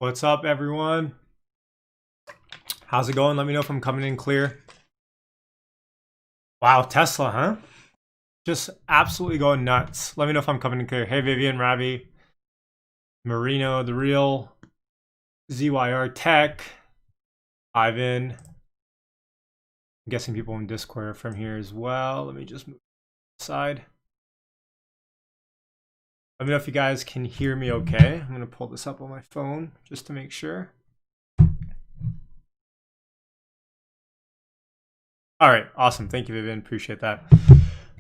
What's up, everyone? How's it going? Let me know if I'm coming in clear. Wow, Tesla, huh? Just absolutely going nuts. Let me know if I'm coming in clear. Hey, Vivian, Ravi, Marino, The Real, ZYR Tech, Ivan. I'm guessing people in Discord are from here as well. Let me just move aside. Let me know if you guys can hear me okay. I'm going to pull this up on my phone just to make sure. All right, awesome. Thank you, Vivian. Appreciate that.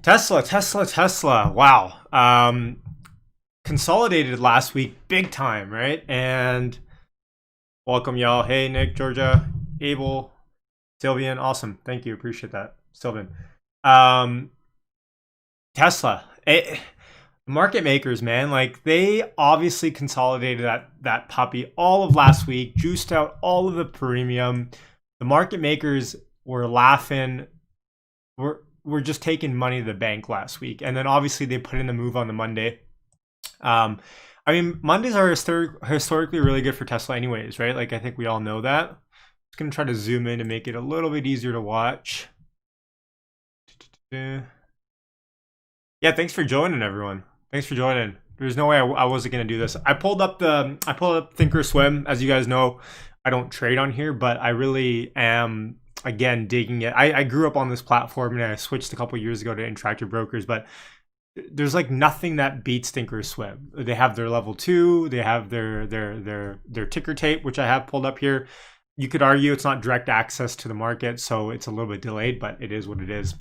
Tesla. Wow. Consolidated last week big time, right? And welcome, y'all. Hey, Nick, Georgia, Abel, Sylvian. Awesome. Thank you. Appreciate that, Sylvian. Um, Tesla. Market makers, man, like they obviously consolidated that puppy all of last week, juiced out all of the premium. The market makers were laughing. We're just taking money to the bank last week, and then obviously they put in the move on the Monday. Um, I mean, Mondays are historically really good for Tesla, anyways, right? Like I think we all know that. Just gonna try to zoom in to make it a little bit easier to watch. Yeah, thanks for joining, everyone. Thanks for joining. There's no way I wasn't gonna do this. I pulled up Thinkorswim. As you guys know, I don't trade on here, but I really am again digging it. I grew up on this platform and I switched a couple years ago to Interactive Brokers, but there's like nothing that beats Thinkorswim. They have their level 2, they have their ticker tape, which I have pulled up here. You could argue it's not direct access to the market, so it's a little bit delayed, but it is what it is.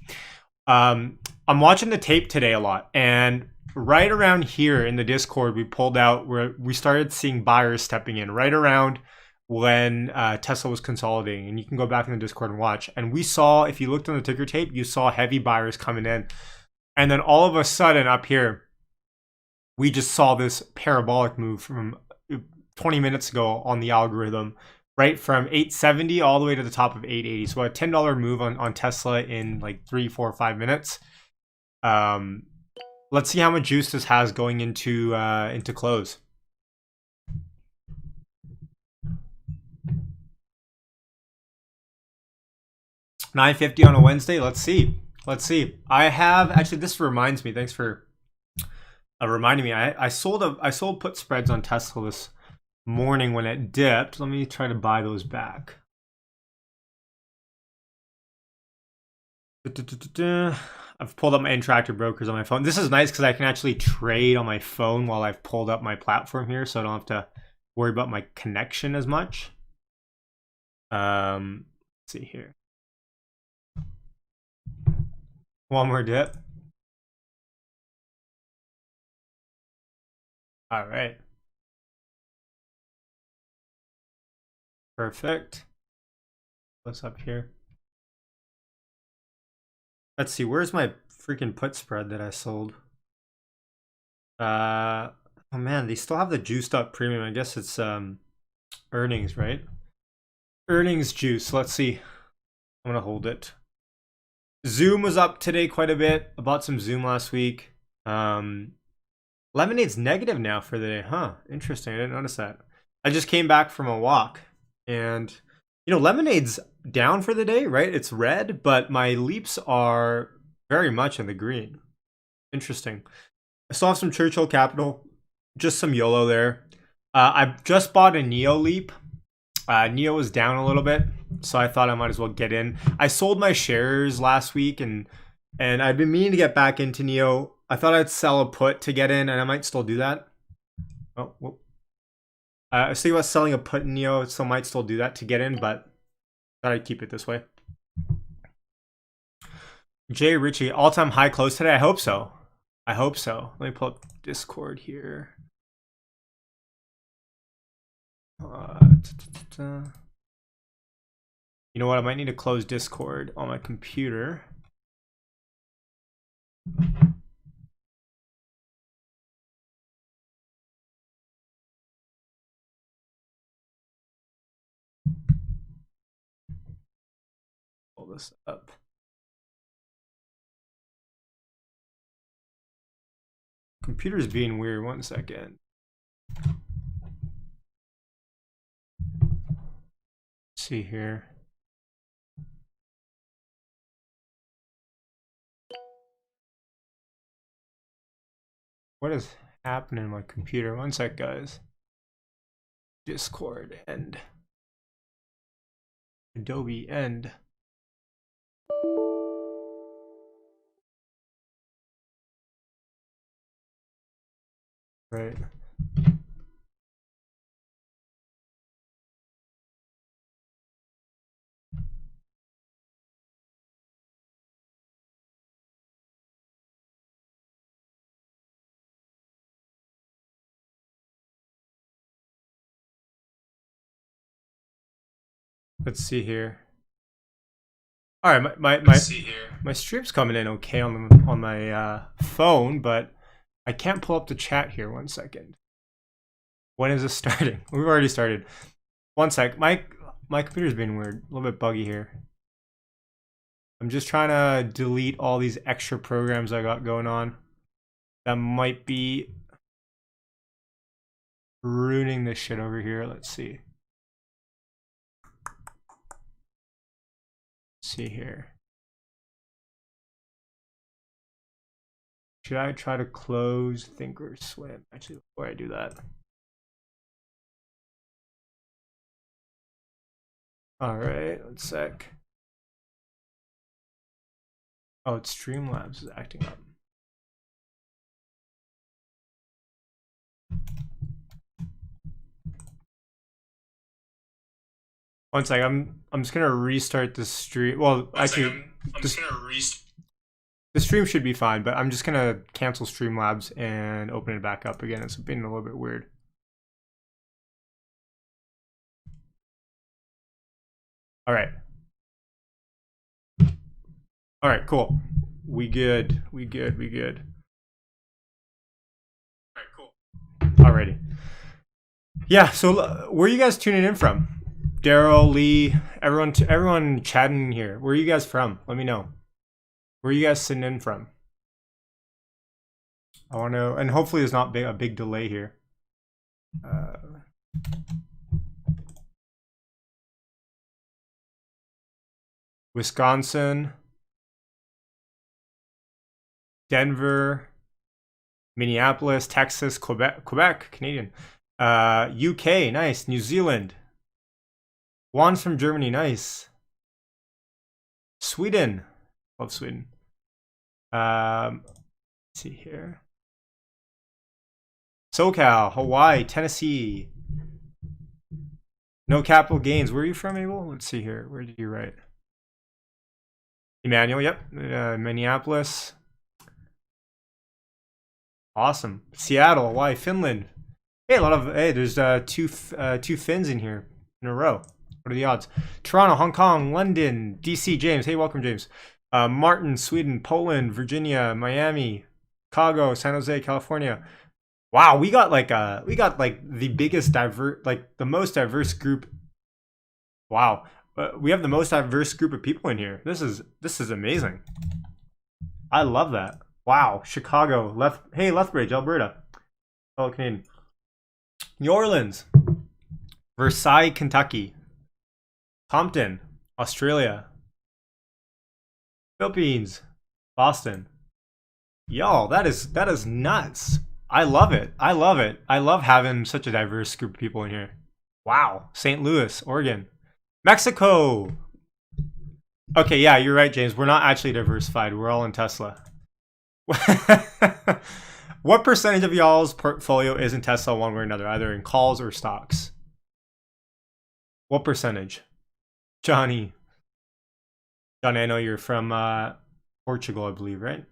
I'm watching the tape today a lot, and right around here in the Discord, we pulled out where we started seeing buyers stepping in right around when Tesla was consolidating, and you can go back in the Discord and watch. And we saw, if you looked on the ticker tape, you saw heavy buyers coming in, and then all of a sudden up here, we just saw this parabolic move from 20 minutes ago on the algorithm, right from 870 all the way to the top of 880. So a $10 move on Tesla in like 3, 4, 5 minutes. Let's see how much juice this has going into close. $9.50 on a Wednesday. Let's see. I have actually. This reminds me. Thanks for reminding me. I sold put spreads on Tesla this morning when it dipped. Let me try to buy those back. I've pulled up my Interactive Brokers on my phone. This is nice because I can actually trade on my phone while I've pulled up my platform here, so I don't have to worry about my connection as much. Let's see here. One more dip. All right. Perfect. What's up here? Let's see. Where's my freaking put spread that I sold? Oh man, they still have the juiced up premium. I guess it's earnings, right? Earnings juice. Let's see. I'm gonna hold it. Zoom was up today quite a bit. I bought some Zoom last week. Lemonade's negative now for the day, huh? Interesting. I didn't notice that. I just came back from a walk, and Lemonade's down for the day, right? It's red, but my leaps are very much in the green. Interesting. I still have some Churchill Capital, just some YOLO there. I just bought a Neo leap. Neo was down a little bit, so I thought I might as well get in. I sold my shares last week, and I've been meaning to get back into Neo. I thought I'd sell a put to get in, and I might still do that. Oh, whoop. I was thinking about selling a put in Neo, so I might still do that to get in, but I thought I'd keep it this way. Jay Ritchie, all-time high close today? I hope so. Let me pull up Discord here. You know what? I might need to close Discord on my computer. Pull this up. Computer's being weird. 1 second. see here. What is happening in my computer? One sec, guys. Discord end. Adobe end. Right. Let's see here. All right, my stream's coming in okay on my phone, but I can't pull up the chat here. 1 second. When is this starting? We've already started. 1 sec. My computer's been weird, a little bit buggy here. I'm just trying to delete all these extra programs I got going on that might be ruining this shit over here. Let's see. See here. Should I try to close Thinkorswim? Actually, before I do that. All right, 1 sec. Oh, it's Streamlabs is acting up. One sec, I'm just gonna restart the stream. Well, actually, the stream should be fine, but I'm just gonna cancel Streamlabs and open it back up again. It's been a little bit weird. All right. All right, cool. We good. All right, cool. Alrighty. Yeah. So, where are you guys tuning in from? Daryl, Lee, everyone chatting here. Where are you guys from? Let me know. Where are you guys sitting in from? I want to, and hopefully there's not a big delay here. Wisconsin, Denver, Minneapolis, Texas, Quebec, Canadian, UK, nice, New Zealand. Juan's from Germany, nice. Sweden, love Sweden. Let's see here. SoCal, Hawaii, Tennessee. No capital gains. Where are you from, Abel? Let's see here. Where did you write? Emmanuel, yep. Minneapolis. Awesome. Seattle, Hawaii, Finland. Hey, there's two Finns in here in a row. What are the odds? Toronto, Hong Kong, London, DC, James. Hey, welcome, James. Martin, Sweden, Poland, Virginia, Miami, Chicago, San Jose, California. Wow, we got like the biggest the most diverse group. Wow, we have the most diverse group of people in here. This is amazing. I love that. Wow, Chicago, Lethbridge, Alberta, fellow Canadian. New Orleans, Versailles, Kentucky, Compton, Australia, Philippines, Boston. Yo, that is nuts. I love it. I love having such a diverse group of people in here. Wow. St. Louis, Oregon, Mexico. Okay, yeah, you're right, James. We're not actually diversified. We're all in Tesla. What percentage of y'all's portfolio is in Tesla one way or another, either in calls or stocks? What percentage? Johnny, I know you're from Portugal, I believe, right?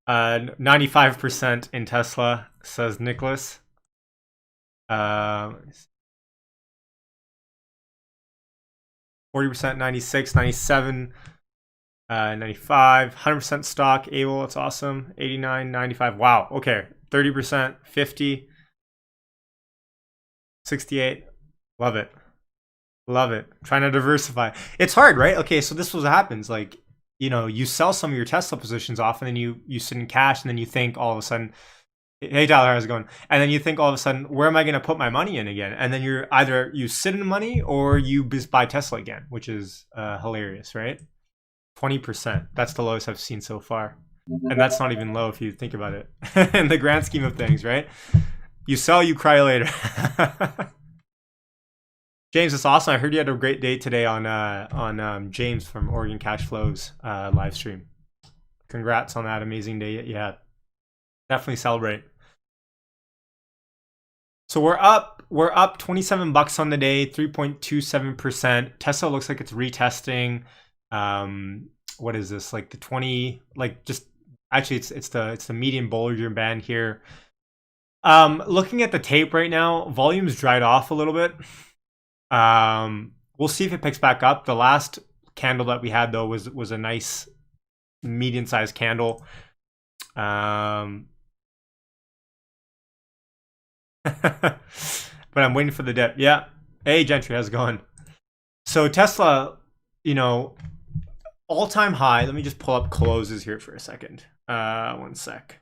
95% in Tesla, says Nicholas. 40%, 96, 97, 95, 100% stock. Able, it's awesome. 89, 95. Wow. Okay. 30%, 50, 68. Love it. Trying to diversify. It's hard, right? Okay, so this was what happens. Like, you sell some of your Tesla positions off, and then you sit in cash, and then you think all of a sudden Hey Tyler, how's it going? And then you think all of a sudden, where am I going to put my money in again? And then you're either you sit in money or you buy Tesla again, which is hilarious, right? 20%. That's the lowest I've seen so far. And that's not even low if you think about it in the grand scheme of things, right? You sell, you cry later. James, it's awesome. I heard you had a great day today on James from Oregon Cash Flows live stream. Congrats on that amazing day you had. Definitely celebrate. So we're up 27 bucks on the day, 3.27%. Tesla looks like it's retesting. What is this? Like the 20, like just actually it's the median Bollinger Band here. Looking at the tape right now, volume's dried off a little bit. We'll see if it picks back up. The last candle that we had though was a nice medium-sized candle. But I'm waiting for the dip. Yeah. Hey, Gentry, how's it going? So Tesla, all-time high. Let me just pull up closes here for a second. One sec.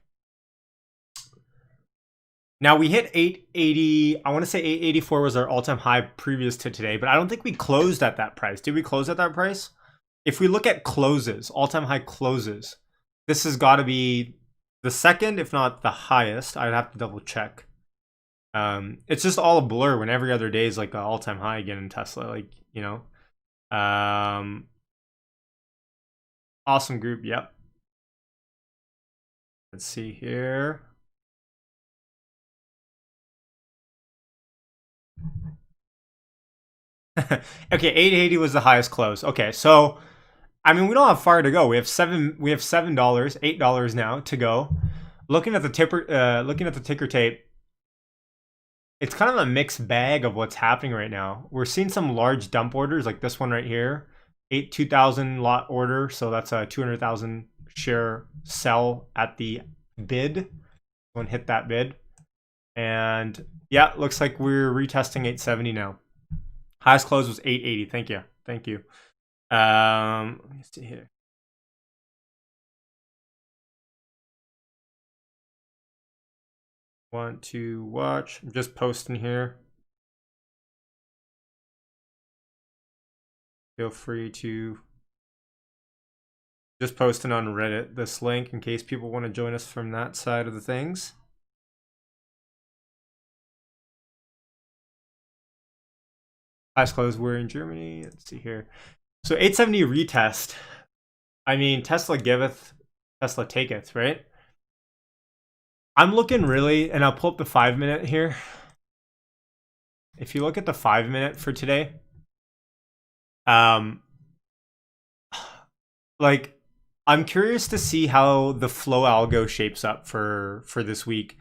Now we hit 880. I want to say 884 was our all-time high previous to today, but I don't think we closed at that price. Did we close at that price? If we look at closes, all-time high closes, this has got to be the second, if not the highest. I'd have to double check. It's just all a blur when every other day is like an all-time high again in Tesla, like, awesome group. Yep. Let's see here. Okay, 880 was the highest close. Okay, so I mean we don't have far to go. We have $7, $8 now to go. Looking at the ticker tape, it's kind of a mixed bag of what's happening right now. We're seeing some large dump orders like this one right here. 2,000 lot order, so that's a 200,000 share sell at the bid. Someone hit that bid. And yeah, looks like we're retesting 870 now. Highest close was 880. Thank you. Thank you. Let me see here. Want to watch? I'm just posting here. Feel free to just posting on Reddit this link in case people want to join us from that side of the things. Highest close, we're in Germany. Let's see here. So 870 retest. I mean, Tesla giveth, Tesla taketh, right? I'm looking really, and I'll pull up the 5-minute here. If you look at the 5-minute for today, like I'm curious to see how the flow algo shapes up for this week.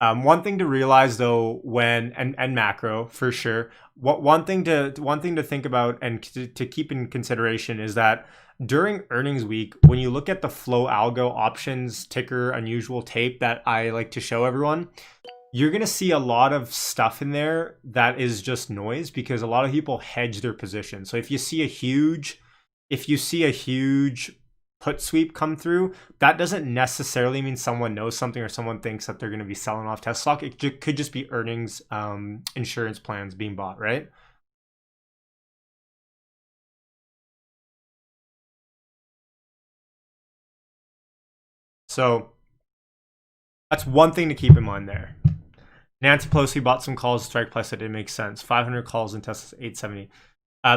One thing to realize though, and macro for sure. One thing to think about and to keep in consideration is that during earnings week, when you look at the flow algo options ticker unusual tape that I like to show everyone, you're gonna see a lot of stuff in there that is just noise because a lot of people hedge their position. So if you see a huge put sweep come through, that doesn't necessarily mean someone knows something or someone thinks that they're going to be selling off Tesla stock. It could just be earnings insurance plans being bought, right? So that's one thing to keep in mind there. Nancy Pelosi bought some calls, strike price that didn't make sense. 500 calls in Tesla's 870.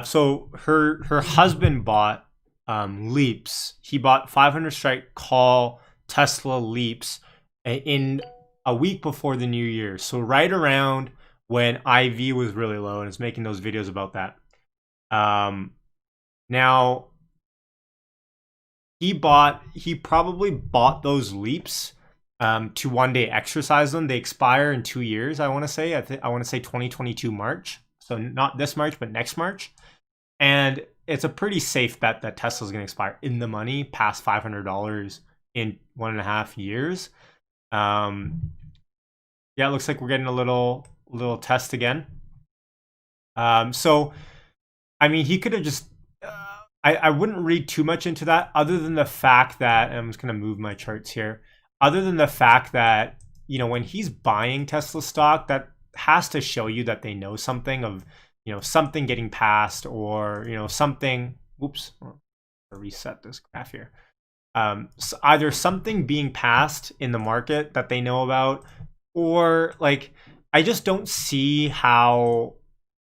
So her husband bought Leaps. He bought 500 strike call Tesla Leaps in a week before the new year. So right around when IV was really low, and is making those videos about that. Now he probably bought those Leaps to one day exercise them. They expire in 2 years. I want to say 2022 March. So not this March, but next March. And it's a pretty safe bet that Tesla's going to expire in the money past $500 in 1.5 years. Yeah, it looks like we're getting a little test again. So, I mean, he could have just. I wouldn't read too much into that, other than the fact that I'm just going to move my charts here. Other than the fact that when he's buying Tesla stock, that has to show you that they know something of, something getting passed, or, something. Oops, I'll reset this graph here. So either something being passed in the market that they know about, or like, I just don't see how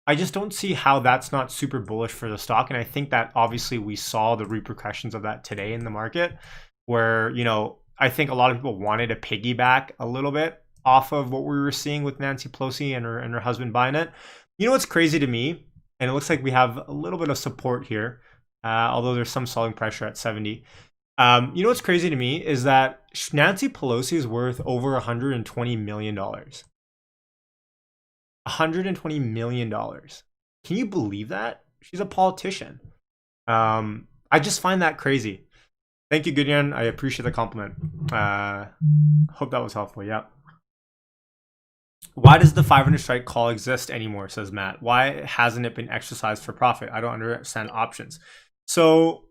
that's not super bullish for the stock. And I think that obviously we saw the repercussions of that today in the market, where, I think a lot of people wanted to piggyback a little bit off of what we were seeing with Nancy Pelosi and her husband buying it. You know what's crazy to me? And it looks like we have a little bit of support here, although there's some selling pressure at 70. You know what's crazy to me is that Nancy Pelosi is worth over $120 million. $120 million. Can you believe that? She's a politician. I just find that crazy. Thank you, Gideon. I appreciate the compliment. Hope that was helpful. Yeah. Why does the 500 strike call exist anymore, says Matt? Why hasn't it been exercised for profit? I don't understand options. So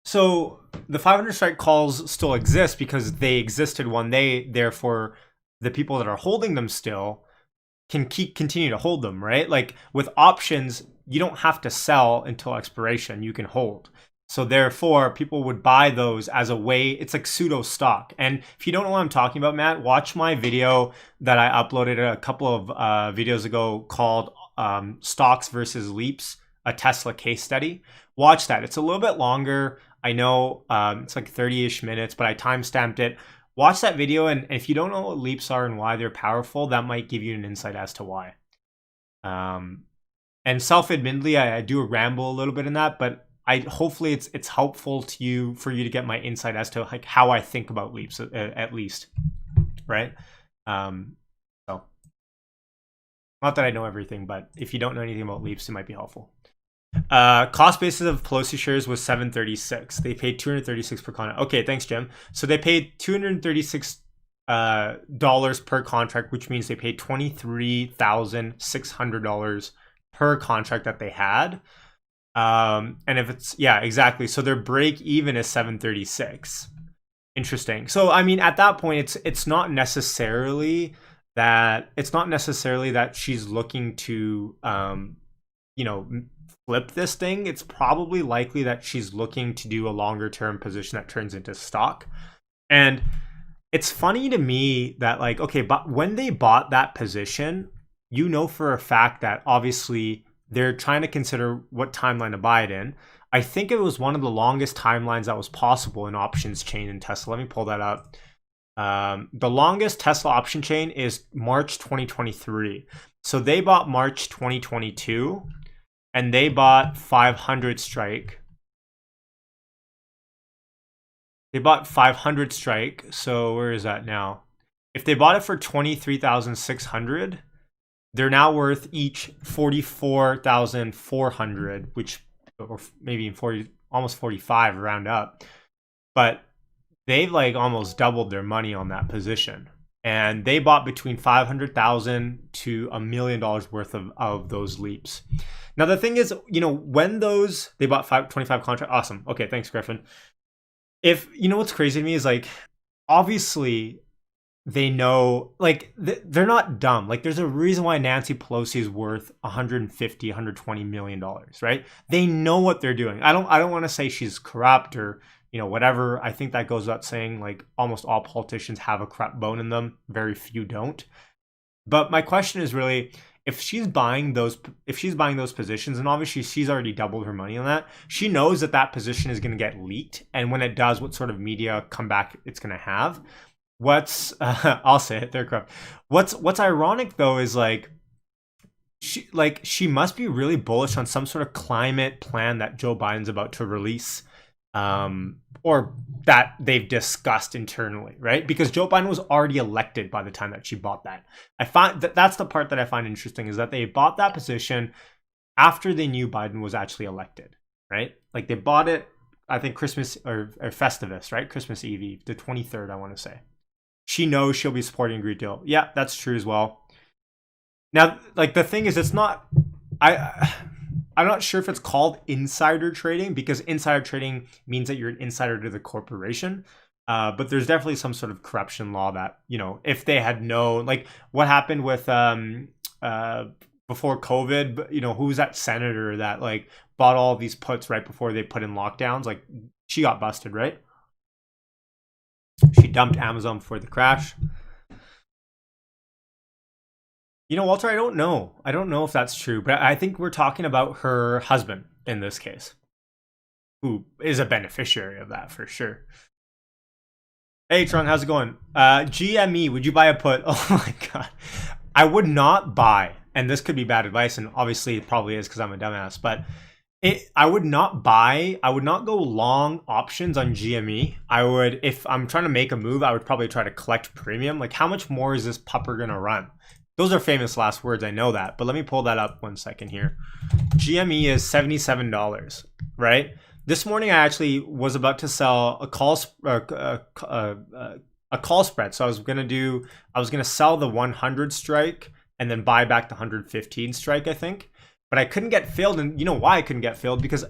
the 500 strike calls still exist because they existed one day. Therefore, the people that are holding them still can continue to hold them, right? Like with options, you don't have to sell until expiration. You can hold. So therefore, people would buy those as a way. It's like pseudo stock. And if you don't know what I'm talking about, Matt, watch my video that I uploaded a couple of videos ago called Stocks versus Leaps, a Tesla case study. Watch that. It's a little bit longer. I know it's like 30-ish minutes, but I timestamped it. Watch that video, and if you don't know what leaps are and why they're powerful, that might give you an insight as to why. And self-admittedly, I do ramble a little bit in that, but hopefully it's helpful to you, for you to get my insight as to like how I think about leaps, at least, right? So not that I know everything, but if you don't know anything about leaps, it might be helpful. Cost basis of Pelosi shares was $736. They paid $236 per contract. Okay, thanks, Jim. So they paid $236 dollars per contract, which means they paid $23,600 per contract that they had. And if it's, yeah, exactly. So their break even is $736. Interesting. So I mean, at that point, it's not necessarily that she's looking to flip this thing. It's probably likely that she's looking to do a longer term position that turns into stock. And it's funny to me that, like, okay, but when they bought that position, for a fact that obviously they're trying to consider what timeline to buy it in. I think it was one of the longest timelines that was possible in options chain in Tesla. Let me pull that up. The longest Tesla option chain is March 2023. So they bought March 2022. And they bought 500 strike. They bought 500 strike. So where is that now? If they bought it for 23,600, they're now worth each 44,400, which, or maybe 40, almost 45, round up. But they've like almost doubled their money on that position. And they bought between $500,000 to $1 million worth of those leaps. Now, the thing is, when they bought 25 contract, awesome. Okay, thanks, Griffin. If, what's crazy to me is, like, obviously they know, like, they're not dumb. Like, there's a reason why Nancy Pelosi is worth $120 million, right? They know what they're doing. I don't want to say she's corrupt or, whatever. I think that goes without saying. Like, almost all politicians have a corrupt bone in them. Very few don't. But my question is really, if she's buying those positions, and obviously she's already doubled her money on that, she knows that position is going to get leaked. And when it does, what sort of media comeback it's going to have. I'll say it, they're corrupt. What's ironic though is she must be really bullish on some sort of climate plan that Joe Biden's about to release. Or that they've discussed internally, right? Because Joe Biden was already elected by the time that she bought that. I find that's the part that I find interesting, is that they bought that position after they knew Biden was actually elected, right? Like, they bought it, I think Christmas or Festivus, right? Christmas Eve, the 23rd, I want to say. She knows she'll be supporting a Green Deal. Yeah, that's true as well. Now, like, the thing is, it's not, I'm not sure if it's called insider trading, because insider trading means that you're an insider to the corporation. But there's definitely some sort of corruption law that, you know, if they had known, like what happened with before COVID, you know, who was that senator that like bought all these puts right before they put in lockdowns? Like she got busted, right? She dumped Amazon before the crash. You know, Walter, I don't know. I don't know if that's true, but I think we're talking about her husband in this case, who is a beneficiary of that for sure. Hey, Trung, how's it going? GME, would you buy a put? Oh my god. I would not buy, and this could be bad advice, and obviously it probably is because I'm a dumbass, but I would not buy, I would not go long options on GME. I would, if I'm trying to make a move, I would probably try to collect premium. Like, how much more is this pupper gonna run? Those are famous last words, I know that, but let me pull that up 1 second here. GME is $77, right? This morning I actually was about to sell a call spread. So I was gonna sell the 100 strike and then buy back the 115 strike, I think. But I couldn't get filled, and you know why I couldn't get filled? Because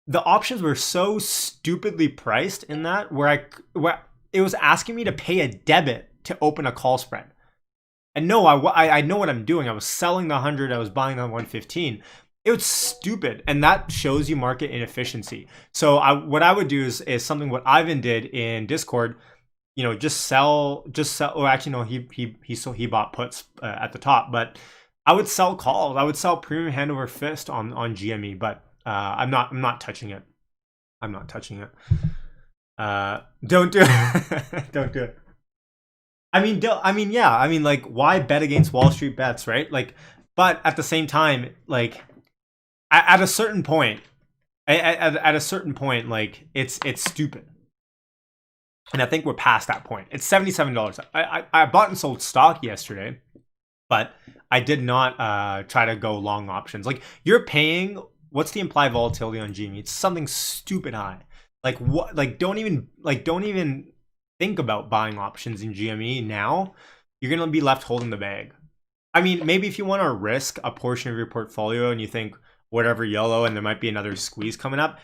the options were so stupidly priced in that where it was asking me to pay a debit to open a call spread. And no, I know what I'm doing. I was selling the 100, I was buying the 115. It was stupid, and that shows you market inefficiency. So what I would do is something what Ivan did in Discord. You know, just sell. Or actually, no, he bought puts at the top, but I would sell calls. I would sell premium hand over fist on GME, but I'm not touching it. I'm not touching it. Don't do it. Don't do it. I mean, yeah. I mean, like, why bet against Wall Street bets, right? Like, but at the same time, like, at a certain point, at a certain point, like, it's stupid. And I think we're past that point. It's $77. I bought and sold stock yesterday, but I did not try to go long options. Like, you're paying, what's the implied volatility on GME? It's something stupid high. Like, what? Like, don't even think about buying options in GME now. You're gonna be left holding the bag. I mean, maybe if you want to risk a portion of your portfolio and you think whatever yellow and there might be another squeeze coming up,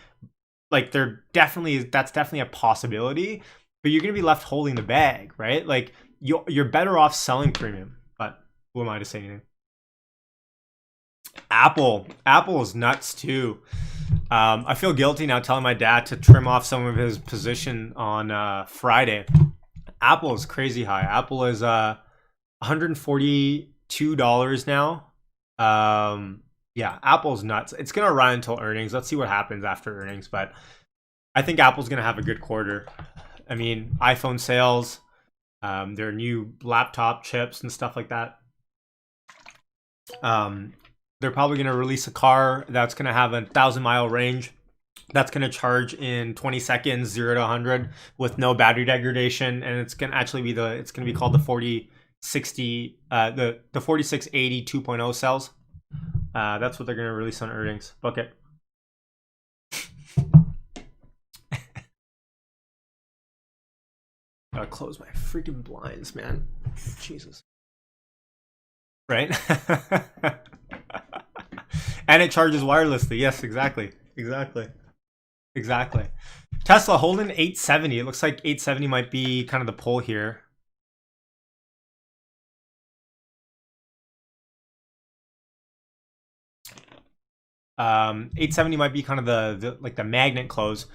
like that's definitely a possibility. But you're gonna be left holding the bag, right? Like you're better off selling premium. But who am I to say anything? Apple is nuts too. I feel guilty now telling my dad to trim off some of his position on Friday. Apple is crazy high. Apple is $142 now. Yeah, Apple's nuts. It's gonna run until earnings. Let's see what happens after earnings, but I think Apple's gonna have a good quarter. I mean, iPhone sales, their new laptop chips and stuff like that. They're probably going to release a car that's going to have a 1,000-mile range. That's going to charge in 20 seconds, 0 to 100, with no battery degradation, and it's going to actually be called the 4060, the 4680 2.0 cells. That's what they're going to release on earnings. Book it. Gotta close my freaking blinds, man. Jesus. Right? And it charges wirelessly. Yes, exactly. Tesla holding 870. It looks like 870 might be kind of the pull here. $870 might be kind of the magnet close.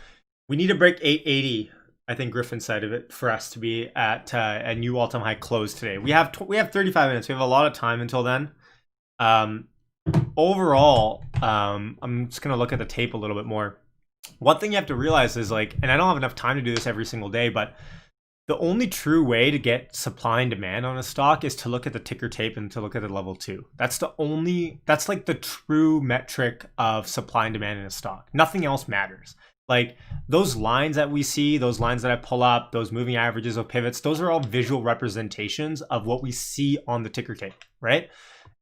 We need to break 880. I think Griffin said of it for us to be at a new all-time high close today. We have 35 minutes. We have a lot of time until then. Overall, I'm just gonna look at the tape a little bit more. One thing you have to realize is, like, and I don't have enough time to do this every single day, but the only true way to get supply and demand on a stock is to look at the ticker tape and to look at the level 2. That's like the true metric of supply and demand in a stock. Nothing else matters. Like, those lines that we see, those lines that I pull up, those moving averages of pivots, those are all visual representations of what we see on the ticker tape, right?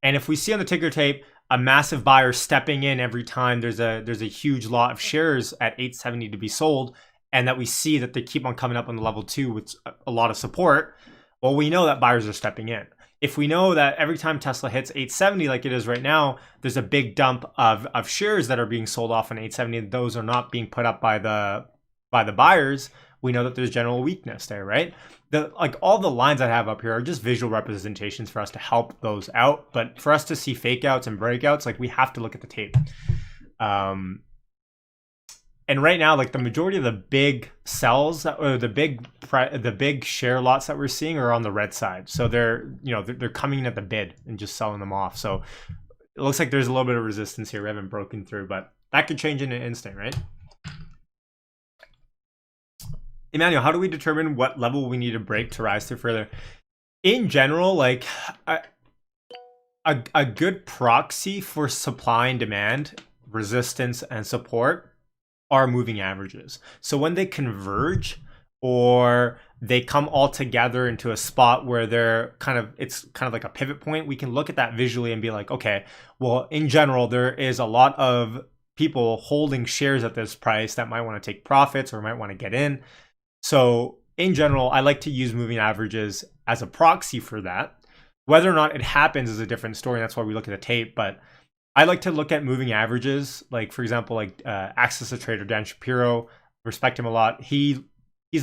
And if we see on the ticker tape a massive buyer stepping in every time there's a huge lot of shares at 870 to be sold, and that we see that they keep on coming up on the level 2 with a lot of support, well, we know that buyers are stepping in. If we know that every time Tesla hits 870 like it is right now, there's a big dump of shares that are being sold off on 870, and those are not being put up by the buyers, we know that there's general weakness there, right? Like all the lines I have up here are just visual representations for us to help those out. But for us to see fake outs and breakouts, like we have to look at the tape. And right now, like the majority of the big sells or the big share lots that we're seeing are on the red side. So they're coming in at the bid and just selling them off. So it looks like there's a little bit of resistance here. We haven't broken through, but that could change in an instant, right? Emmanuel, how do we determine what level we need to break to rise through further? In general, like a good proxy for supply and demand, resistance and support are moving averages. So when they converge or they come all together into a spot where it's kind of like a pivot point, we can look at that visually and be like, okay, well, in general, there is a lot of people holding shares at this price that might want to take profits or might want to get in. So in general, I like to use moving averages as a proxy for that. Whether or not it happens is a different story. That's why we look at the tape. But I like to look at moving averages. Like, for example, like Access to Trader, Dan Shapiro, respect him a lot. He's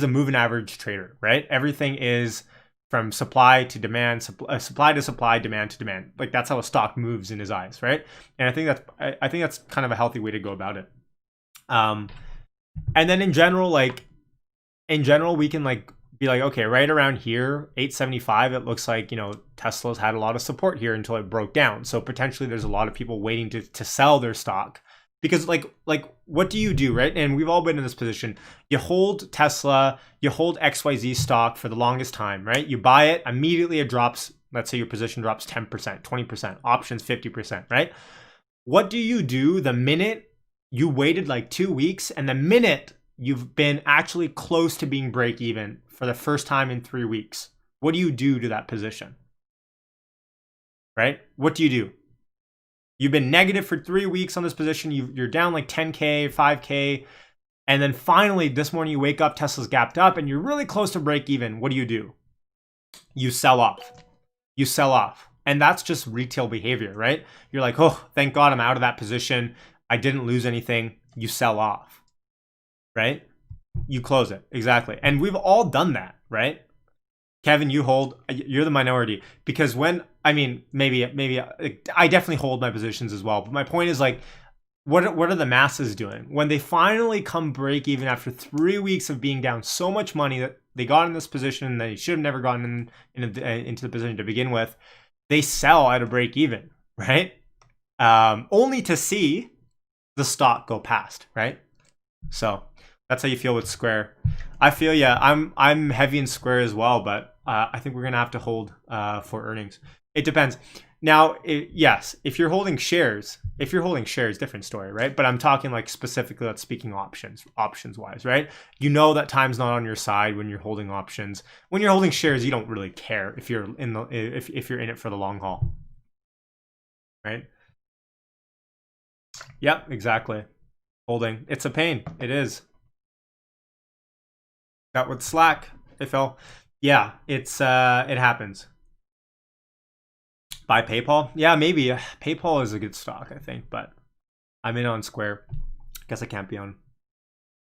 a moving average trader, right? Everything is from supply to demand, supply to supply, demand to demand. Like that's how a stock moves in his eyes, right? And I think that's kind of a healthy way to go about it. And then in general, we can like be like, okay, right around here, 875, it looks like, Tesla's had a lot of support here until it broke down. So potentially there's a lot of people waiting to sell their stock because like what do you do, right? And we've all been in this position. You hold Tesla, you hold XYZ stock for the longest time, right? You buy it, immediately it drops. Let's say your position drops 10%, 20%, options 50%, right? What do you do the minute you waited like 2 weeks and the minute you've been actually close to being break even for the first time in 3 weeks? What do you do to that position? Right? What do you do? You've been negative for 3 weeks on this position. You're down like 10K, 5K. And then finally this morning you wake up, Tesla's gapped up and you're really close to break even. What do? You sell off. You sell off. And that's just retail behavior, right? You're like, oh, thank God I'm out of that position. I didn't lose anything. You sell off, right? You close it. Exactly. And we've all done that, right? Kevin, you're the minority because maybe I definitely hold my positions as well. But my point is like, what are the masses doing when they finally come break even after 3 weeks of being down so much money that they got in this position and they should have never gotten into the position to begin with? They sell at a break even, right? Only to see the stock go past, right? So that's how you feel with Square. I feel I'm heavy in Square as well, but I think we're gonna have to hold for earnings. It depends. Now, yes, if you're holding shares, different story, right? But I'm talking like specifically, let's speaking options wise, right? You know that time's not on your side when you're holding options. When you're holding shares, you don't really care if you're if you're in it for the long haul, right? Yep, exactly. Holding, it's a pain. It is. That would Slack. It fell. Yeah, it happens. Buy PayPal? Yeah, maybe. PayPal is a good stock, I think, but I'm in on Square. Guess I can't be on.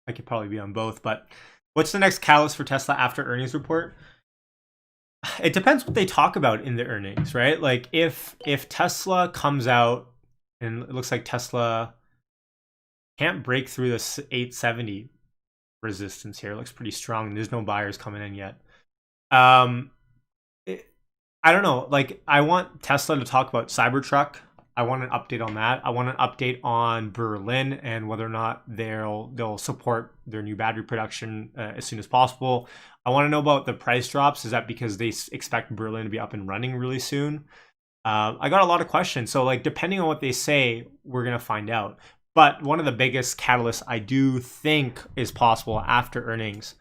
I could probably be on both, but what's the next catalyst for Tesla after earnings report? It depends what they talk about in the earnings, right? Like if Tesla comes out and it looks like Tesla can't break through this 870 resistance here. It looks pretty strong. There's no buyers coming in yet. I don't know. Like, I want Tesla to talk about Cybertruck. I want an update on that. I want an update on Berlin and whether or not they'll support their new battery production as soon as possible. I want to know about the price drops. Is that because they expect Berlin to be up and running really soon? I got a lot of questions. So, like, depending on what they say, we're gonna find out. But one of the biggest catalysts I do think is possible after earnings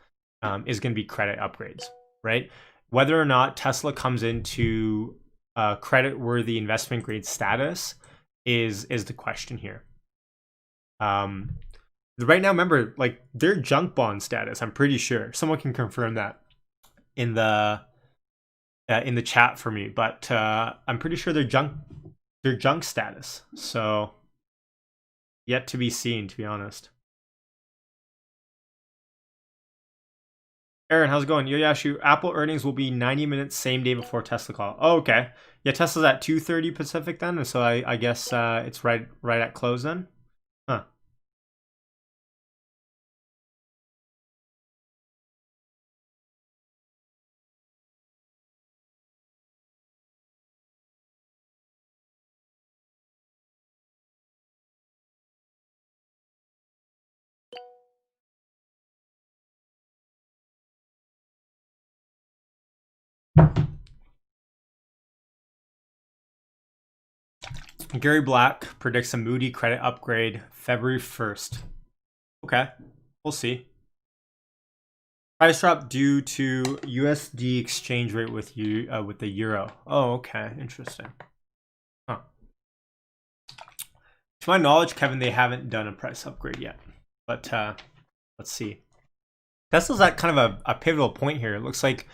is going to be credit upgrades, right? Whether or not Tesla comes into credit-worthy investment grade status is the question here. Right now, remember, like they're junk bond status. I'm pretty sure someone can confirm that in the chat for me. But I'm pretty sure they're junk status. So yet to be seen, to be honest. Aaron, how's it going? Yoyashu, Apple earnings will be 90 minutes same day before Tesla call. Oh, okay. Yeah, Tesla's at 2:30 Pacific then, so I guess it's right at close then. Huh. Gary Black predicts a Moody credit upgrade February 1st. Okay, we'll see. Price drop due to USD exchange rate with the euro. Oh, okay, interesting. Huh. To my knowledge, Kevin, they haven't done a price upgrade yet, but let's see. Tesla's at kind of a pivotal point here. It looks like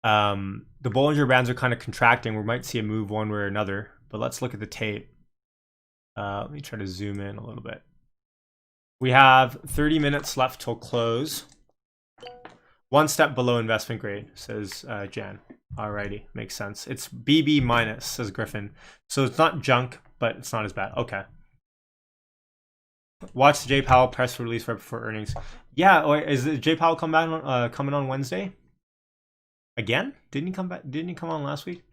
the Bollinger Bands are kind of contracting. We might see a move one way or another, but let's look at the tape. Let me try to zoom in a little bit. We have 30 minutes left till close. One step below investment grade, says Jan. Alrighty, makes sense. It's BB minus, says Griffin. So it's not junk, but it's not as bad. Okay. Watch the Jay Powell press release right before earnings. Yeah, or is Jay Powell coming on Wednesday? Again? Didn't he come back? Didn't he come on last week?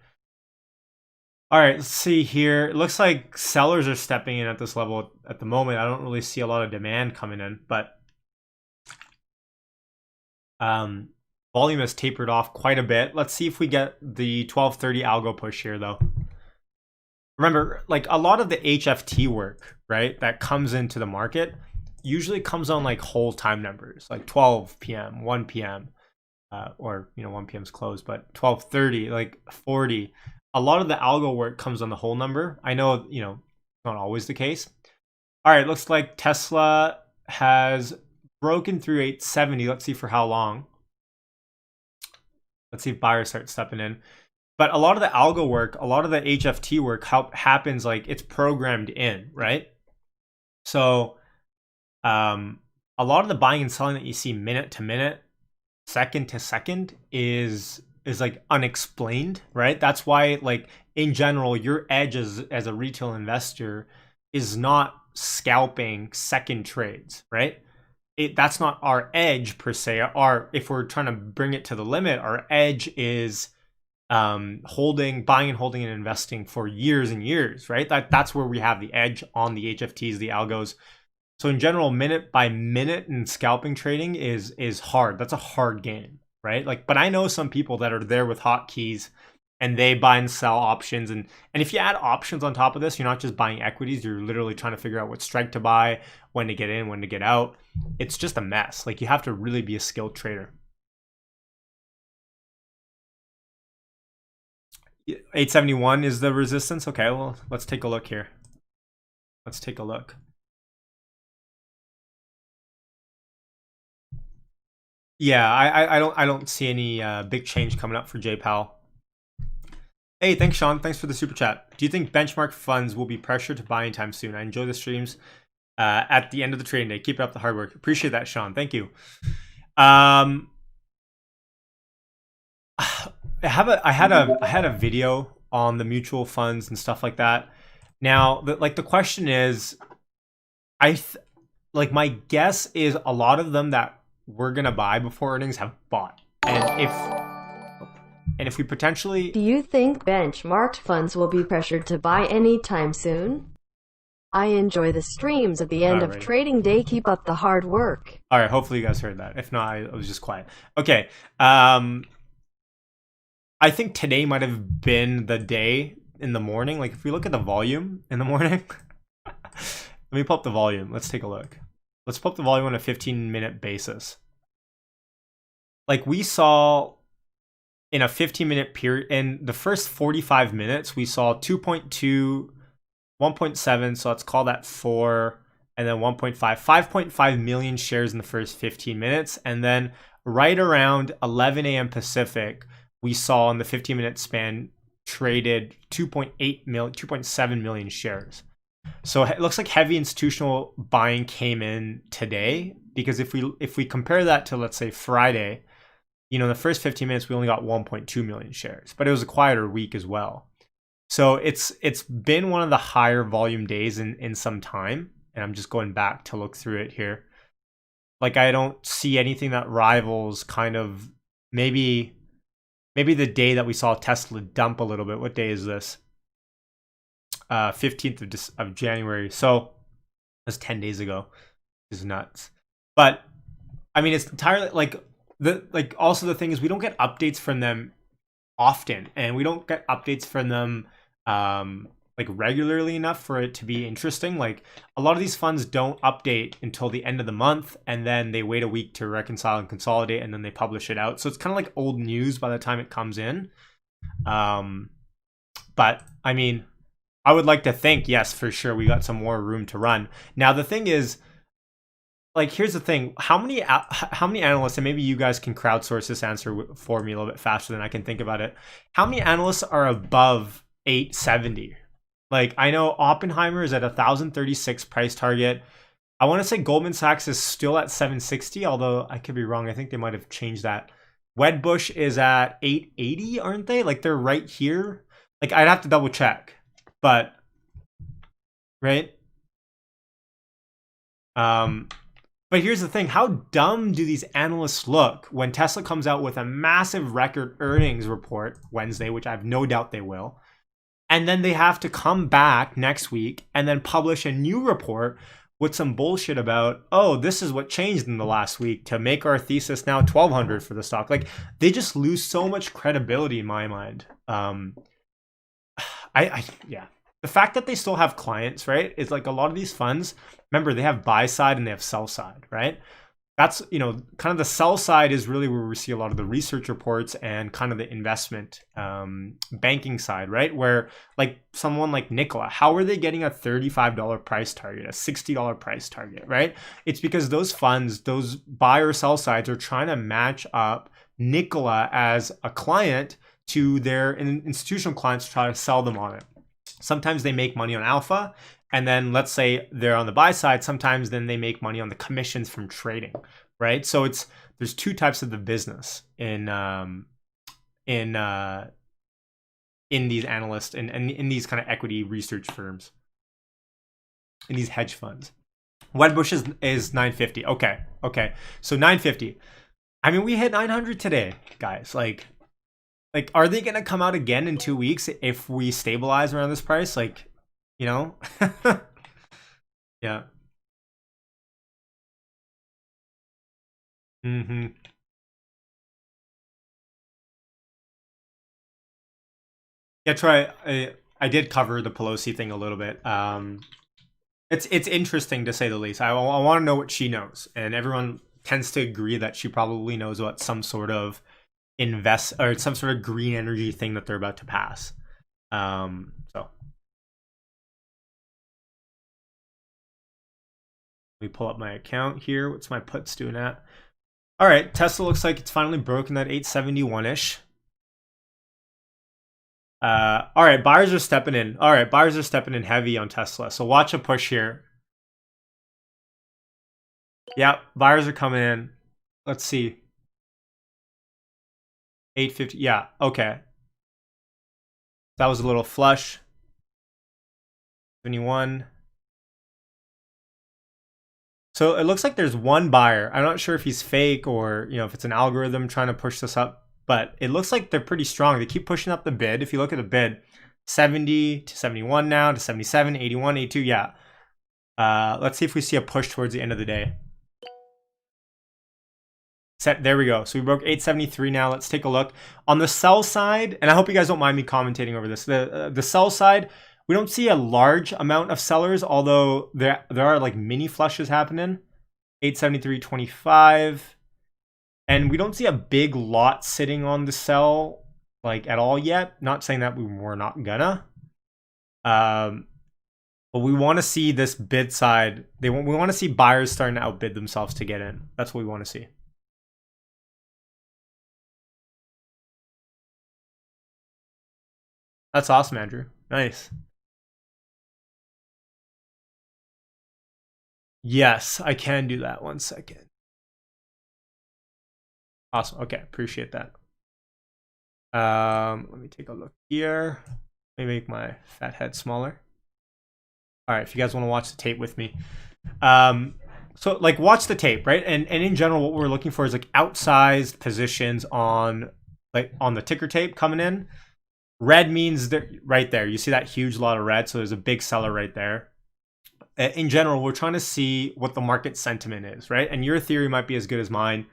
All right, let's see here. It looks like sellers are stepping in at this level at the moment. I don't really see a lot of demand coming in, but volume has tapered off quite a bit. Let's see if we get the 1230 algo push here, though. Remember, like a lot of the HFT work, right, that comes into the market usually comes on like whole time numbers, like 12 p.m., 1 p.m., or 1 p.m. is closed, but 12:30, like 40. A lot of the algo work comes on the whole number. I know, not always the case. All right, looks like Tesla has broken through 870. Let's see for how long. Let's see if buyers start stepping in. But a lot of the algo work, a lot of the HFT work happens like it's programmed in, right? So a lot of the buying and selling that you see minute to minute, second to second is like unexplained, right? That's why, like, in general, your edge as a retail investor is not scalping second trades, right? That's not our edge per se. If we're trying to bring it to the limit, our edge is buying and holding and investing for years and years, right? That's where we have the edge on the HFTs, the algos. So in general, minute by minute and scalping trading is hard. That's a hard game, right? Like, but I know some people that are there with hotkeys and they buy and sell options. And if you add options on top of this, you're not just buying equities. You're literally trying to figure out what strike to buy, when to get in, when to get out. It's just a mess. Like, you have to really be a skilled trader. 871 is the resistance. Okay, well, let's take a look here. Let's take a look. Yeah, I don't see any big change coming up for Jay Powell. Hey, thanks, Sean. Thanks for the super chat. Do you think benchmark funds will be pressured to buy anytime soon? I enjoy the streams at the end of the trading day. Keep up the hard work. Appreciate that, Sean. Thank you. I had a video on the mutual funds and stuff like that. Now, the question is, my guess is a lot of them that we're gonna buy before earnings have bought, and if we potentially... Do you think benchmarked funds will be pressured to buy anytime soon? I enjoy the streams at the end of trading day. Keep up the hard work. All right, hopefully you guys heard that. If not, I was just quiet. Okay. I think today might have been the day in the morning. Like, if we look at the volume in the morning, let me pull up the volume. Let's take a look. Let's pull up the volume on a 15-minute basis. Like, we saw in a 15-minute period, in the first 45 minutes, we saw 2.2, 1.7, so let's call that 4, and then 1.5, 5.5 million shares in the first 15 minutes. And then right around 11 a.m. Pacific, we saw in the 15-minute span traded 2.8 million, 2.7 million shares. So it looks like heavy institutional buying came in today, because if we compare that to, let's say, Friday, you know, in the first 15 minutes, we only got 1.2 million shares, but it was a quieter week as well. So it's been one of the higher volume days in some time. And I'm just going back to look through it here. Like, I don't see anything that rivals kind of maybe the day that we saw Tesla dump a little bit. What day is this? 15th of January. So that's 10 days ago. Is nuts. But I mean, it's entirely like also the thing is we don't get updates from them often, and we don't get updates from them like regularly enough for it to be interesting. Like, a lot of these funds don't update until the end of the month, and then they wait a week to reconcile and consolidate, and then they publish it out. So it's kind of like old news by the time it comes in. But I mean, I would like to think, yes, for sure, we got some more room to run. Now the thing is, like, here's the thing: how many analysts, and maybe you guys can crowdsource this answer for me a little bit faster than I can think about it. How many analysts are above 870? Like, I know Oppenheimer is at 1,036 price target. I want to say Goldman Sachs is still at 760, although I could be wrong. I think they might have changed that. Wedbush is at 880, aren't they? Like, they're right here. Like, I'd have to double check, but right. But here's the thing: how dumb do these analysts look when Tesla comes out with a massive record earnings report Wednesday, which I have no doubt they will, and then they have to come back next week and then publish a new report with some bullshit about, oh, this is what changed in the last week to make our thesis now 1,200 for the stock. Like, they just lose so much credibility in my mind. Yeah. The fact that they still have clients, right, is like a lot of these funds, remember, they have buy side and they have sell side, right? That's, you know, kind of the sell side is really where we see a lot of the research reports and kind of the investment banking side, right? Where, like, someone like Nikola, how are they getting a $35 price target, a $60 price target, right? It's because those funds, those buy or sell sides, are trying to match up Nikola as a client to their institutional clients to try to sell them on it. Sometimes they make money on alpha, and then let's say they're on the buy side, sometimes then they make money on the commissions from trading, right? So there's two types of the business in these analysts and in these kind of equity research firms, in these hedge funds. Wedbush is 950. Okay. So 950. I mean, we hit 900 today, guys. Like, are they gonna come out again in 2 weeks if we stabilize around this price? Like, you know? Yeah. Yeah, Troy, I did cover the Pelosi thing a little bit. It's interesting to say the least. I want to know what she knows, and everyone tends to agree that she probably knows about some sort of invest or some sort of green energy thing that they're about to pass. So let me pull up my account here. What's my puts doing at? All right, Tesla looks like it's finally broken that 871-ish. All right, buyers are stepping in. All right, buyers are stepping in heavy on Tesla. So watch a push here. Yeah, buyers are coming in. Let's see. 850. Yeah, okay. That was a little flush. 71. So it looks like there's one buyer. I'm not sure if he's fake or, you know, if it's an algorithm trying to push this up, but it looks like they're pretty strong. They keep pushing up the bid. If you look at the bid, 70 to 71 now to 77, 81, 82. Yeah. Let's see if we see a push towards the end of the day. There we go. So we broke 873 now. Let's take a look. On the sell side, and I hope you guys don't mind me commentating over this. The sell side, we don't see a large amount of sellers, although there are like mini flushes happening. 873.25. And we don't see a big lot sitting on the sell like at all yet. Not saying that we're not gonna. But we want to see this bid side. We want to see buyers starting to outbid themselves to get in. That's what we want to see. That's awesome, Andrew. Nice. Yes, I can do that. 1 second. Awesome. Okay, appreciate that. Let me take a look here. Let me make my fat head smaller. All right, if you guys want to watch the tape with me. So like watch the tape, right? And in general, what we're looking for is like outsized positions on the ticker tape coming in. Red means that right there. You see that huge lot of red, so there's a big seller right there. In general, we're trying to see what the market sentiment is, right? And your theory might be as good as mine.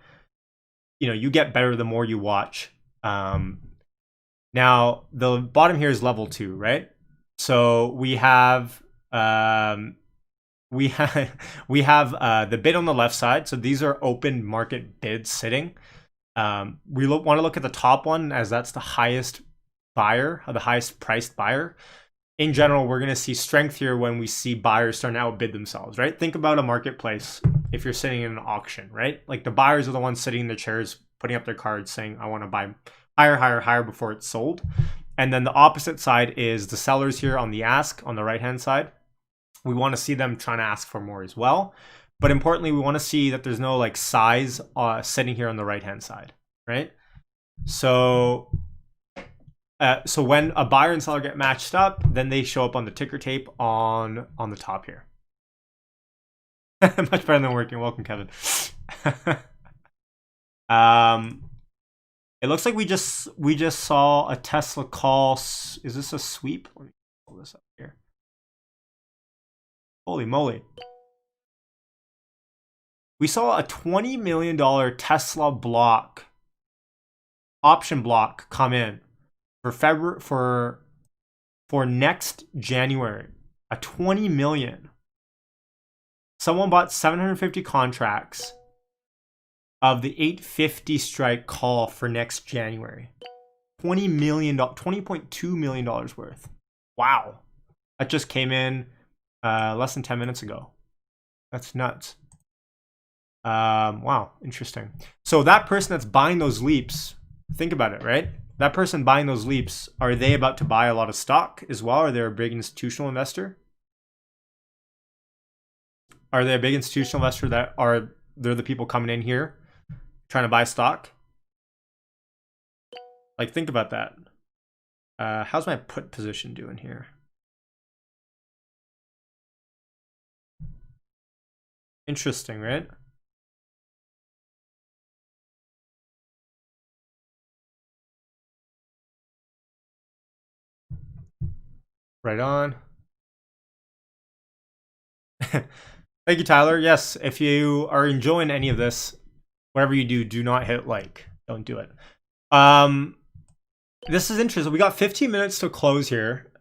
You know, you get better the more you watch. Now the bottom here is level 2, right? So we have we have the bid on the left side. So these are open market bids sitting. We want to look at the top one as that's the highest buyer, or the highest priced buyer. In general, we're going to see strength here when we see buyers starting to outbid themselves, right? Think about a marketplace if you're sitting in an auction, right? Like the buyers are the ones sitting in their chairs, putting up their cards saying, I want to buy higher, higher, higher before it's sold. And then the opposite side is the sellers here on the ask on the right-hand side. We want to see them trying to ask for more as well. But importantly, we want to see that there's no like size sitting here on the right-hand side, right? So when a buyer and seller get matched up, then they show up on the ticker tape on the top here. Much better than working. Welcome, Kevin. It looks like we just saw a Tesla call. Is this a sweep? Let me pull this up here. Holy moly. We saw a $20 million Tesla block, option block come in for February for next January. A 20 million. Someone bought 750 contracts of the 850 strike call for next January. $20.2 million worth. Wow. That just came in less than 10 minutes ago. That's nuts. Wow, interesting. So that person that's buying those leaps, think about it, right? That person buying those leaps, are they about to buy a lot of stock as well? Are they a big institutional investor? Are they a big institutional investor they're the people coming in here trying to buy stock? Like, think about that. How's my put position doing here? Interesting, right? Right on. Thank you, Tyler. Yes, if you are enjoying any of this, whatever you do not hit like. Don't do it. This is interesting. We got 15 minutes to close here.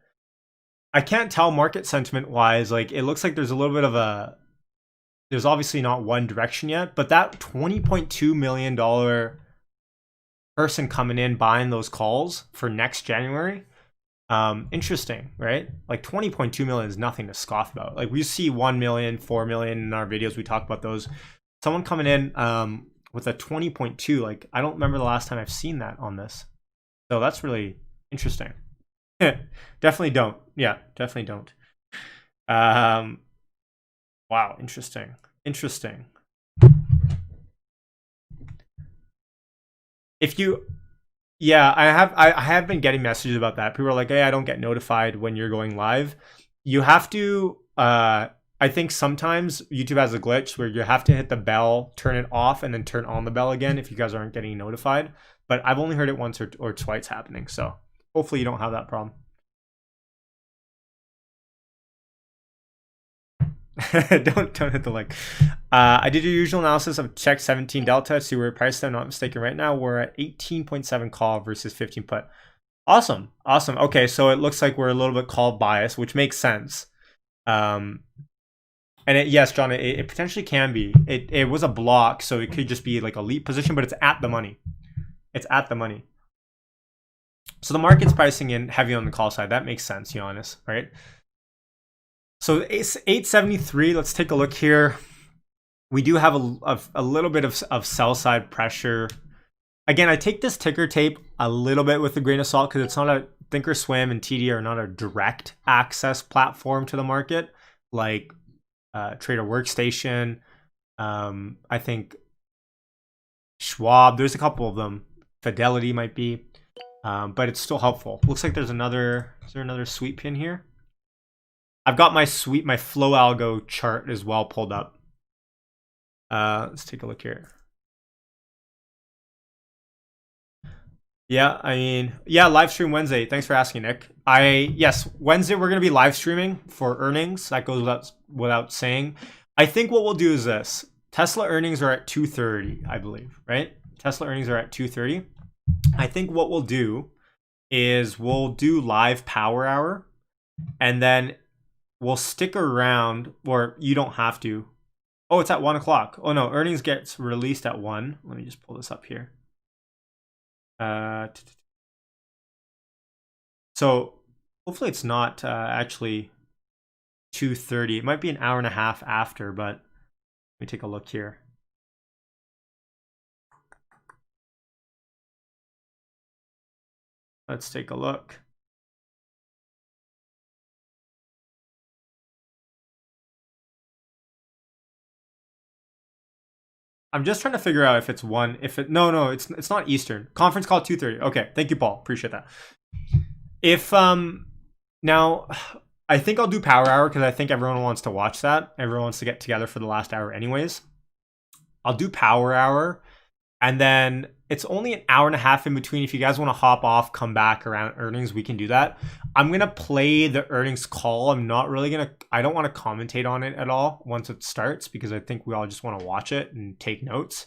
I can't tell market sentiment wise. Like, it looks like there's a little bit of a... There's obviously not one direction yet, but that $20.2 million person coming in buying those calls for next January, interesting, right? Like 20.2 million is nothing to scoff about. Like we see 1 million, 4 million in our videos. We talk about those. Someone coming in with a 20.2, like I don't remember the last time I've seen that on this. So that's really interesting. Definitely don't. Yeah, definitely don't. Wow, interesting. Interesting. If you, yeah, I have been getting messages about that. People are like, hey, I don't get notified when you're going live. You have to, I think sometimes YouTube has a glitch where you have to hit the bell, turn it off, and then turn on the bell again if you guys aren't getting notified. But I've only heard it once or twice happening. So hopefully you don't have that problem. don't hit the like. I did your usual analysis of check 17 delta, see where price. I'm not mistaken. Right now we're at 18.7 call versus 15 put. Awesome. Okay, so it looks like we're a little bit call biased, which makes sense. And yes, John, it potentially can be. It was a block, so it could just be like a leap position, but it's at the money. It's at the money. So the market's pricing in heavy on the call side. That makes sense, Giannis, right? So it's 873. Let's take a look here. We do have a little bit of sell side pressure. Again, I take this ticker tape a little bit with a grain of salt because it's not a Thinkorswim and TD are not a direct access platform to the market like Trader Workstation. I think Schwab. There's a couple of them. Fidelity might be, but it's still helpful. Looks like there's another. Is there another sweep pin here? I've got my flow algo chart as well pulled up. Let's take a look here. Yeah, I mean, yeah, live stream Wednesday. Thanks for asking, Nick. Yes, Wednesday we're gonna be live streaming for earnings. That goes without saying. I think what we'll do is this. Tesla earnings are at 2:30, I believe, right? Tesla earnings are at 2:30. I think what we'll do is we'll do live power hour, and then we'll stick around, or you don't have to. Oh, it's at 1 o'clock. Oh no, earnings gets released at 1. Let me just pull this up here. So hopefully it's not actually 2:30. It might be an hour and a half after, but let me take a look here. Let's take a look. I'm just trying to figure out if it's 1. No, it's not Eastern. Conference call 2:30. Okay, thank you, Paul. Appreciate that. If now, I think I'll do power hour because I think everyone wants to watch that. Everyone wants to get together for the last hour, anyways. I'll do power hour, and then it's only an hour and a half in between. If you guys want to hop off, come back around earnings, we can do that. I'm gonna play the earnings call. I don't want to commentate on it at all once it starts because I think we all just want to watch it and take notes.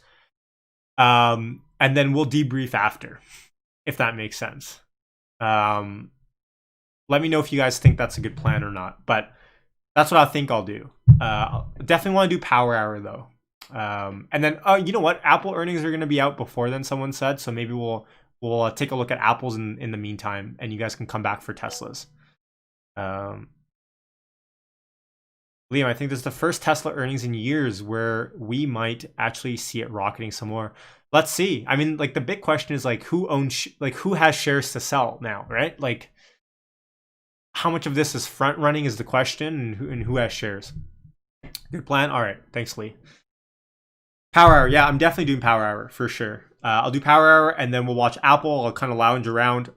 And then we'll debrief after, if that makes sense. Let me know if you guys think that's a good plan or not, but that's what I think I'll do. Definitely want to do power hour though. And then you know what, Apple earnings are going to be out before then, someone said, so maybe we'll take a look at Apple's in the meantime, and you guys can come back for Teslas. Liam, I think this is the first Tesla earnings in years where we might actually see it rocketing some more. Let's see. I mean, like, the big question is like who has shares to sell now, right? Like, how much of this is front running is the question, and who has shares. Good plan. All right, thanks, Lee. Power hour, yeah, I'm definitely doing power hour for sure. I'll do power hour, and then we'll watch Apple. I'll kind of lounge around,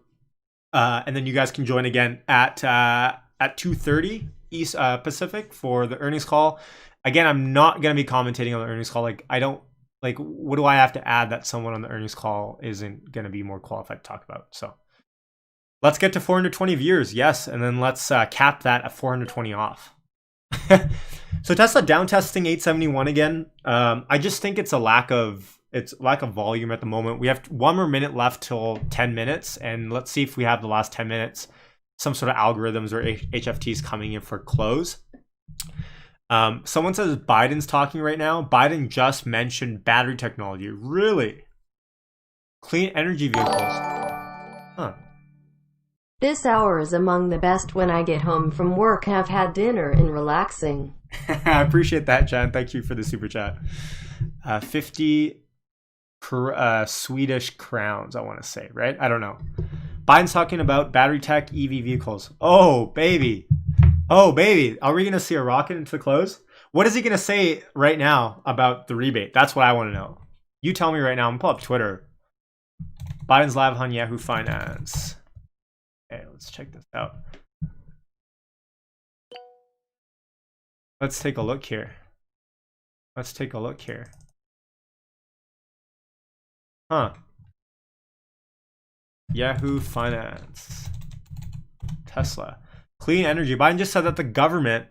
and then you guys can join again at 2:30 East Pacific for the earnings call. Again, I'm not gonna be commentating on the earnings call. Like, I don't like. What do I have to add that someone on the earnings call isn't gonna be more qualified to talk about? So let's get to 420 viewers, yes, and then let's cap that at 420 off. So Tesla down testing 871 again. I just think it's lack of volume at the moment. We have 1 more minute left till 10 minutes, and let's see if we have the last 10 minutes some sort of algorithms or HFTs coming in for close. Someone says Biden's talking right now. Biden just mentioned battery technology. Really? Clean energy vehicles. Huh. This hour is among the best when I get home from work, have had dinner, and relaxing. I appreciate that, Jan. Thank you for the super chat. 50 Swedish crowns, I want to say, right? I don't know. Biden's talking about battery tech EV vehicles. Oh, baby. Oh, baby. Are we going to see a rocket into the close? What is he going to say right now about the rebate? That's what I want to know. You tell me right now. I'm going to pull up Twitter. Biden's live on Yahoo Finance. Okay, let's check this out. Let's take a look here. Huh. Yahoo Finance. Tesla. Clean energy. Biden just said that the government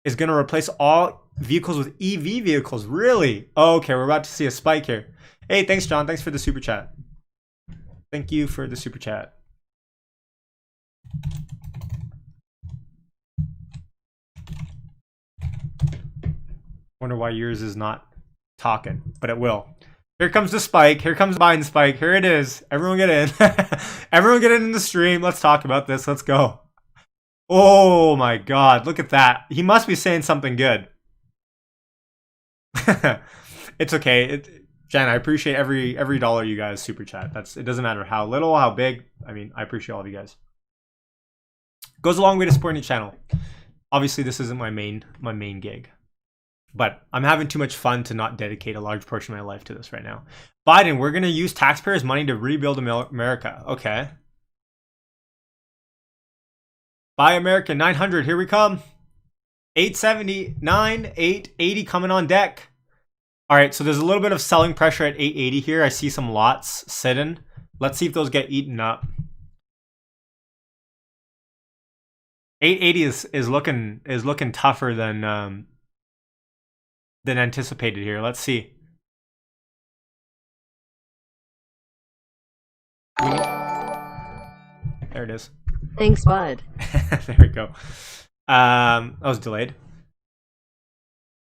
is going to replace all vehicles with EV vehicles. Really? Oh, okay, we're about to see a spike here. Hey, thanks, John. Thanks for the super chat. Thank you for the super chat. Wonder why yours is not talking, but it will. Here comes the spike. Here comes Biden's spike. Here it is. Everyone get in. Everyone get in the stream. Let's talk about this. Let's go. Oh my God. Look at that. He must be saying something good. It's okay. Jen, I appreciate every dollar you guys super chat. It doesn't matter how little, how big. I mean, I appreciate all of you guys. Goes a long way to supporting the channel. Obviously, this isn't my main gig. But I'm having too much fun to not dedicate a large portion of my life to this right now. Biden, we're going to use taxpayers' money to rebuild America. Okay. Buy America 900. Here we come. 879, 880 coming on deck. All right, so there's a little bit of selling pressure at 880 here. I see some lots sitting. Let's see if those get eaten up. 880 is looking tougher than anticipated here. Let's see. There it is. Thanks, bud. There we go. That was delayed.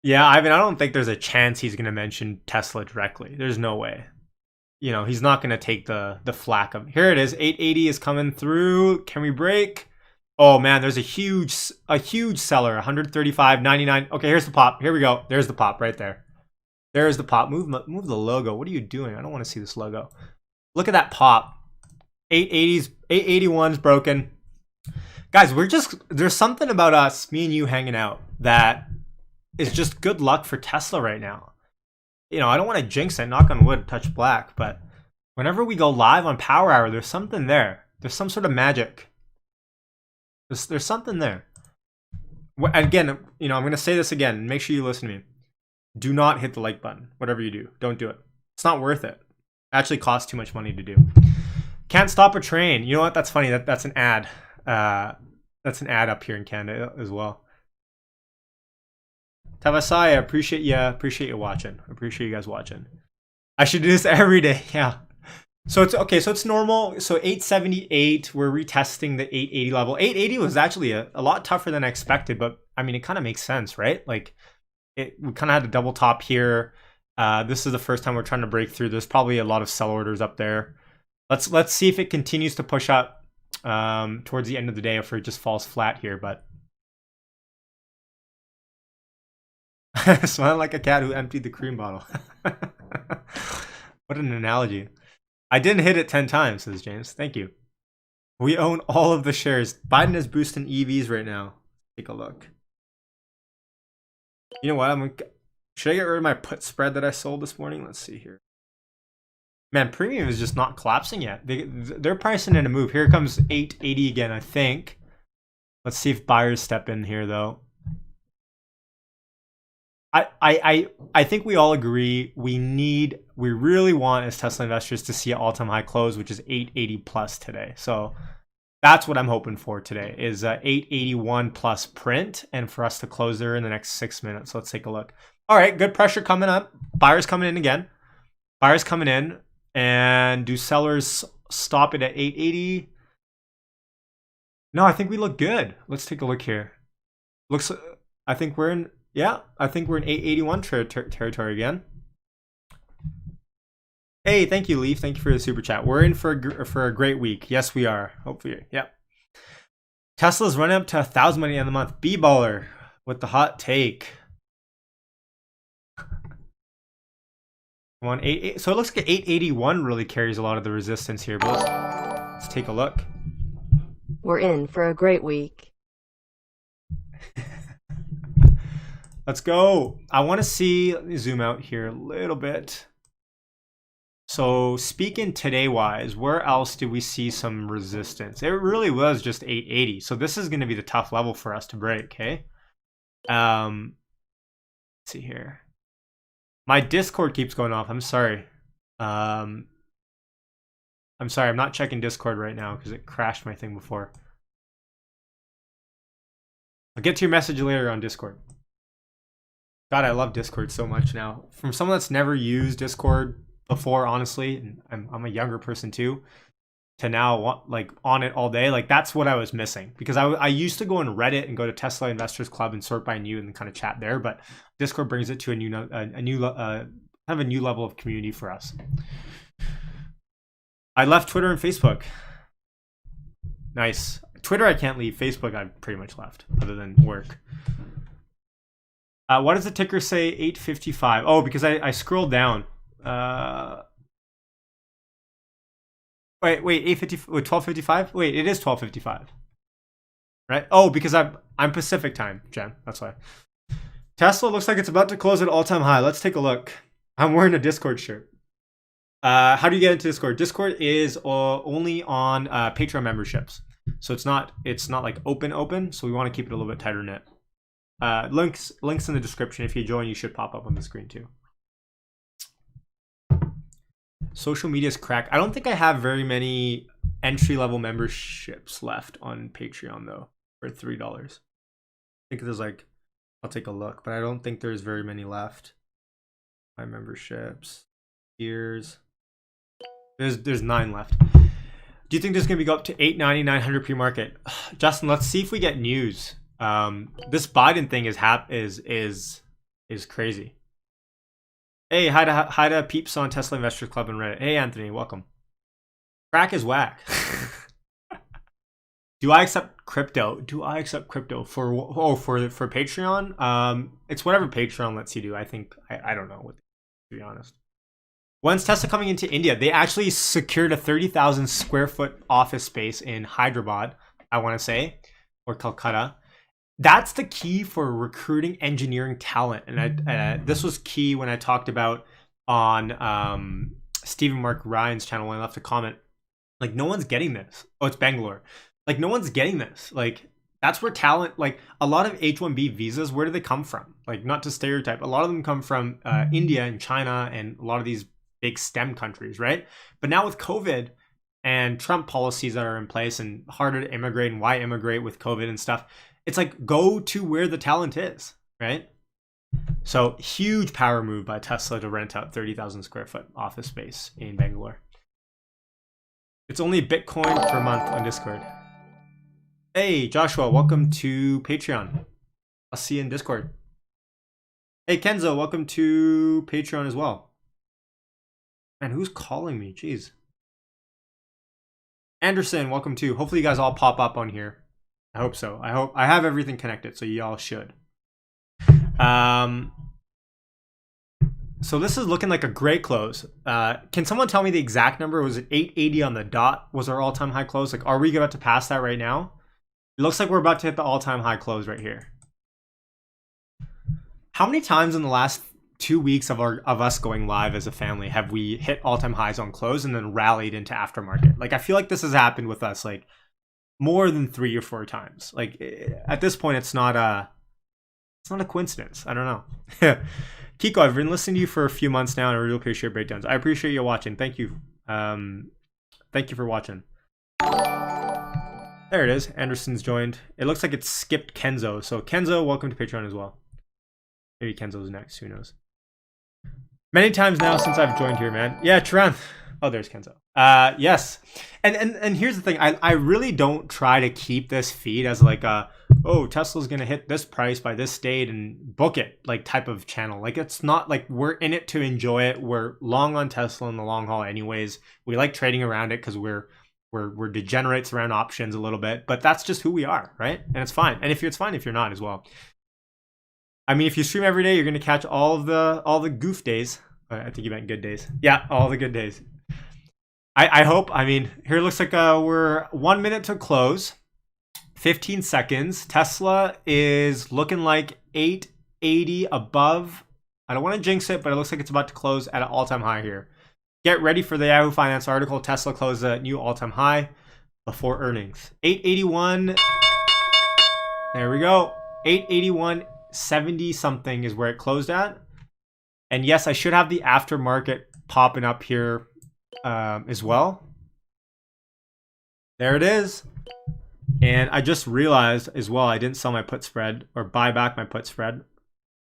Yeah, Ivan, I don't think there's a chance he's going to mention Tesla directly. There's no way. You know, he's not going to take the flack of. Here it is. 880 is coming through. Can we break? Oh man, there's a huge seller. 135.99. Okay, here's the pop. Here we go. There's the pop right there. There's the pop. Move the logo. What are you doing? I don't want to see this logo. Look at that pop. 881's broken. Guys, there's something about us, me and you hanging out, that is just good luck for Tesla right now. You know, I don't want to jinx it, knock on wood, touch black, but whenever we go live on Power Hour, there's something there. There's some sort of magic. There's something there. Again, you know, I'm going to say this again. Make sure you listen to me. Do not hit the like button. Whatever you do, don't do it. It's not worth it. It actually costs too much money to do. Can't stop a train. You know what? That's funny. That's an ad. That's an ad up here in Canada as well. Tavasai, I appreciate you watching. I appreciate you guys watching. I should do this every day. Yeah. So it's okay. So it's normal. So 878, we're retesting the 880 level. 880 was actually a lot tougher than I expected, but I mean, it kind of makes sense, right? Like we kind of had a double top here. This is the first time we're trying to break through. There's probably a lot of sell orders up there. Let's see if it continues to push up towards the end of the day, or if it just falls flat here. But smile like a cat who emptied the cream bottle. What an analogy. I didn't hit it 10 times, says James. Thank you. We own all of the shares. Biden is boosting EVs right now. Take a look. You know what? Should I get rid of my put spread that I sold this morning? Let's see here. Man, premium is just not collapsing yet. They're pricing in a move. Here comes 880 again, I think. Let's see if buyers step in here, though. I think we all agree we really want as Tesla investors to see an all-time high close, which is 880 plus today. So that's what I'm hoping for today, is 881 plus print, and for us to close there in the next 6 minutes. Let's take a look. All right, good pressure coming up. Buyers coming in again. Buyers coming in. And do sellers stop it at 880? No, I think we look good. Let's take a look here. I think we're in 881 territory again. Hey, thank you, Leaf. Thank you for the super chat. We're in for a great week. Yes, we are. Hopefully, yep. Tesla's running up to 1,000 by the end of the month. B-baller with the hot take. So it looks like 881 really carries a lot of the resistance here, but let's take a look. We're in for a great week. Let's go. I want to see, let me zoom out here a little bit. So speaking today wise, where else did we see some resistance? It really was just 880. So this is going to be the tough level for us to break, okay? Let's see here. My Discord keeps going off. I'm sorry. I'm not checking Discord right now because it crashed my thing before. I'll get to your message later on Discord. God, I love Discord so much now. From someone that's never used Discord before, honestly, and I'm a younger person too, to now like on it all day, like that's what I was missing. Because I used to go on Reddit and go to Tesla Investors Club and sort by new and kind of chat there, but Discord brings it to a new level of community for us. I left Twitter and Facebook. Nice. Twitter I can't leave. Facebook I pretty much left, other than work. What does the ticker say? 855. Oh, because I scrolled down. Wait, 850. Wait, 1255. Wait, it is 1255. Right? Oh, because I'm Pacific time, Jen. That's why. Tesla looks like it's about to close at all-time high. Let's take a look. I'm wearing a Discord shirt. How do you get into Discord? Discord is only on Patreon memberships, so it's not like open. So we want to keep it a little bit tighter knit. Links in the description. If you join, you should pop up on the screen too. Social media's crack. I don't think I have very many entry-level memberships left on Patreon though for $3. I think there's like, I'll take a look, but I don't think there's very many left. My memberships, tiers. There's 9 left. Do you think there's gonna be go up to $8.90, $900 pre-market? Justin, let's see if we get news. This Biden thing is crazy. Hey, hi to peeps on Tesla Investors Club and Reddit. Hey, Anthony, welcome. Crack is whack. Do I accept crypto? For Patreon? It's whatever Patreon lets you do. I think I don't know, to be honest. When's Tesla coming into India? They actually secured a 30,000 square foot office space in Hyderabad, I want to say, or Calcutta. That's the key for recruiting engineering talent. And this was key when I talked about on Stephen Mark Ryan's channel when I left a comment. Like, no one's getting this. Oh, it's Bangalore. Like, no one's getting this. Like, that's where talent, like a lot of H-1B visas, where do they come from? Like, not to stereotype, a lot of them come from India and China and a lot of these big STEM countries, right? But now with COVID and Trump policies that are in place and harder to immigrate and why immigrate with COVID and stuff, it's like, go to where the talent is, right? So huge power move by Tesla to rent out 30,000 square foot office space in Bangalore. It's only Bitcoin per month on Discord. Hey, Joshua, welcome to Patreon. I'll see you in Discord. Hey, Kenzo, welcome to Patreon as well. Man, who's calling me? Jeez. Anderson, welcome too. Hopefully you guys all pop up on here. I hope so. I have everything connected, so y'all should. So this is looking like a great close. Can someone tell me the exact number? Was it 880 on the dot? Was our all-time high close? Like, are we about to pass that right now? It looks like we're about to hit the all-time high close right here. How many times in the last 2 weeks of us going live as a family have we hit all-time highs on close and then rallied into aftermarket? Like, I feel like this has happened with us like more than 3 or 4 times. Like, at this point, it's not a coincidence. I don't know. Kiko, I've been listening to you for a few months now and I really appreciate breakdowns. I appreciate you watching. Thank you. Thank you for watching. There it is. Anderson's joined. It looks like it skipped Kenzo. So Kenzo, welcome to Patreon as well. Maybe Kenzo's next. Who knows? Many times now since I've joined here, man. Yeah, Turan. Oh, there's Kenzo. Yes. And here's the thing. I really don't try to keep this feed as like oh, Tesla's going to hit this price by this date and book it like type of channel. Like, it's not like we're in it to enjoy it. We're long on Tesla in the long haul anyways. We like trading around it because we're degenerates around options a little bit, but that's just who we are, right? And it's fine. And it's fine if you're not as well. I mean, if you stream every day, you're going to catch all the goof days. I think you meant good days. Yeah, all the good days. I hope. I mean, here it looks like we're 1 minute to close. 15 seconds. Tesla is looking like 880 above. I don't want to jinx it, but it looks like it's about to close at an all-time high here. Get ready for the Yahoo Finance article. Tesla closed a new all-time high before earnings. 881. There we go. 881. 70 something is where it closed at. And yes, I should have the aftermarket popping up here as well. There it is. And I just realized as well, I didn't sell my put spread or buy back my put spread.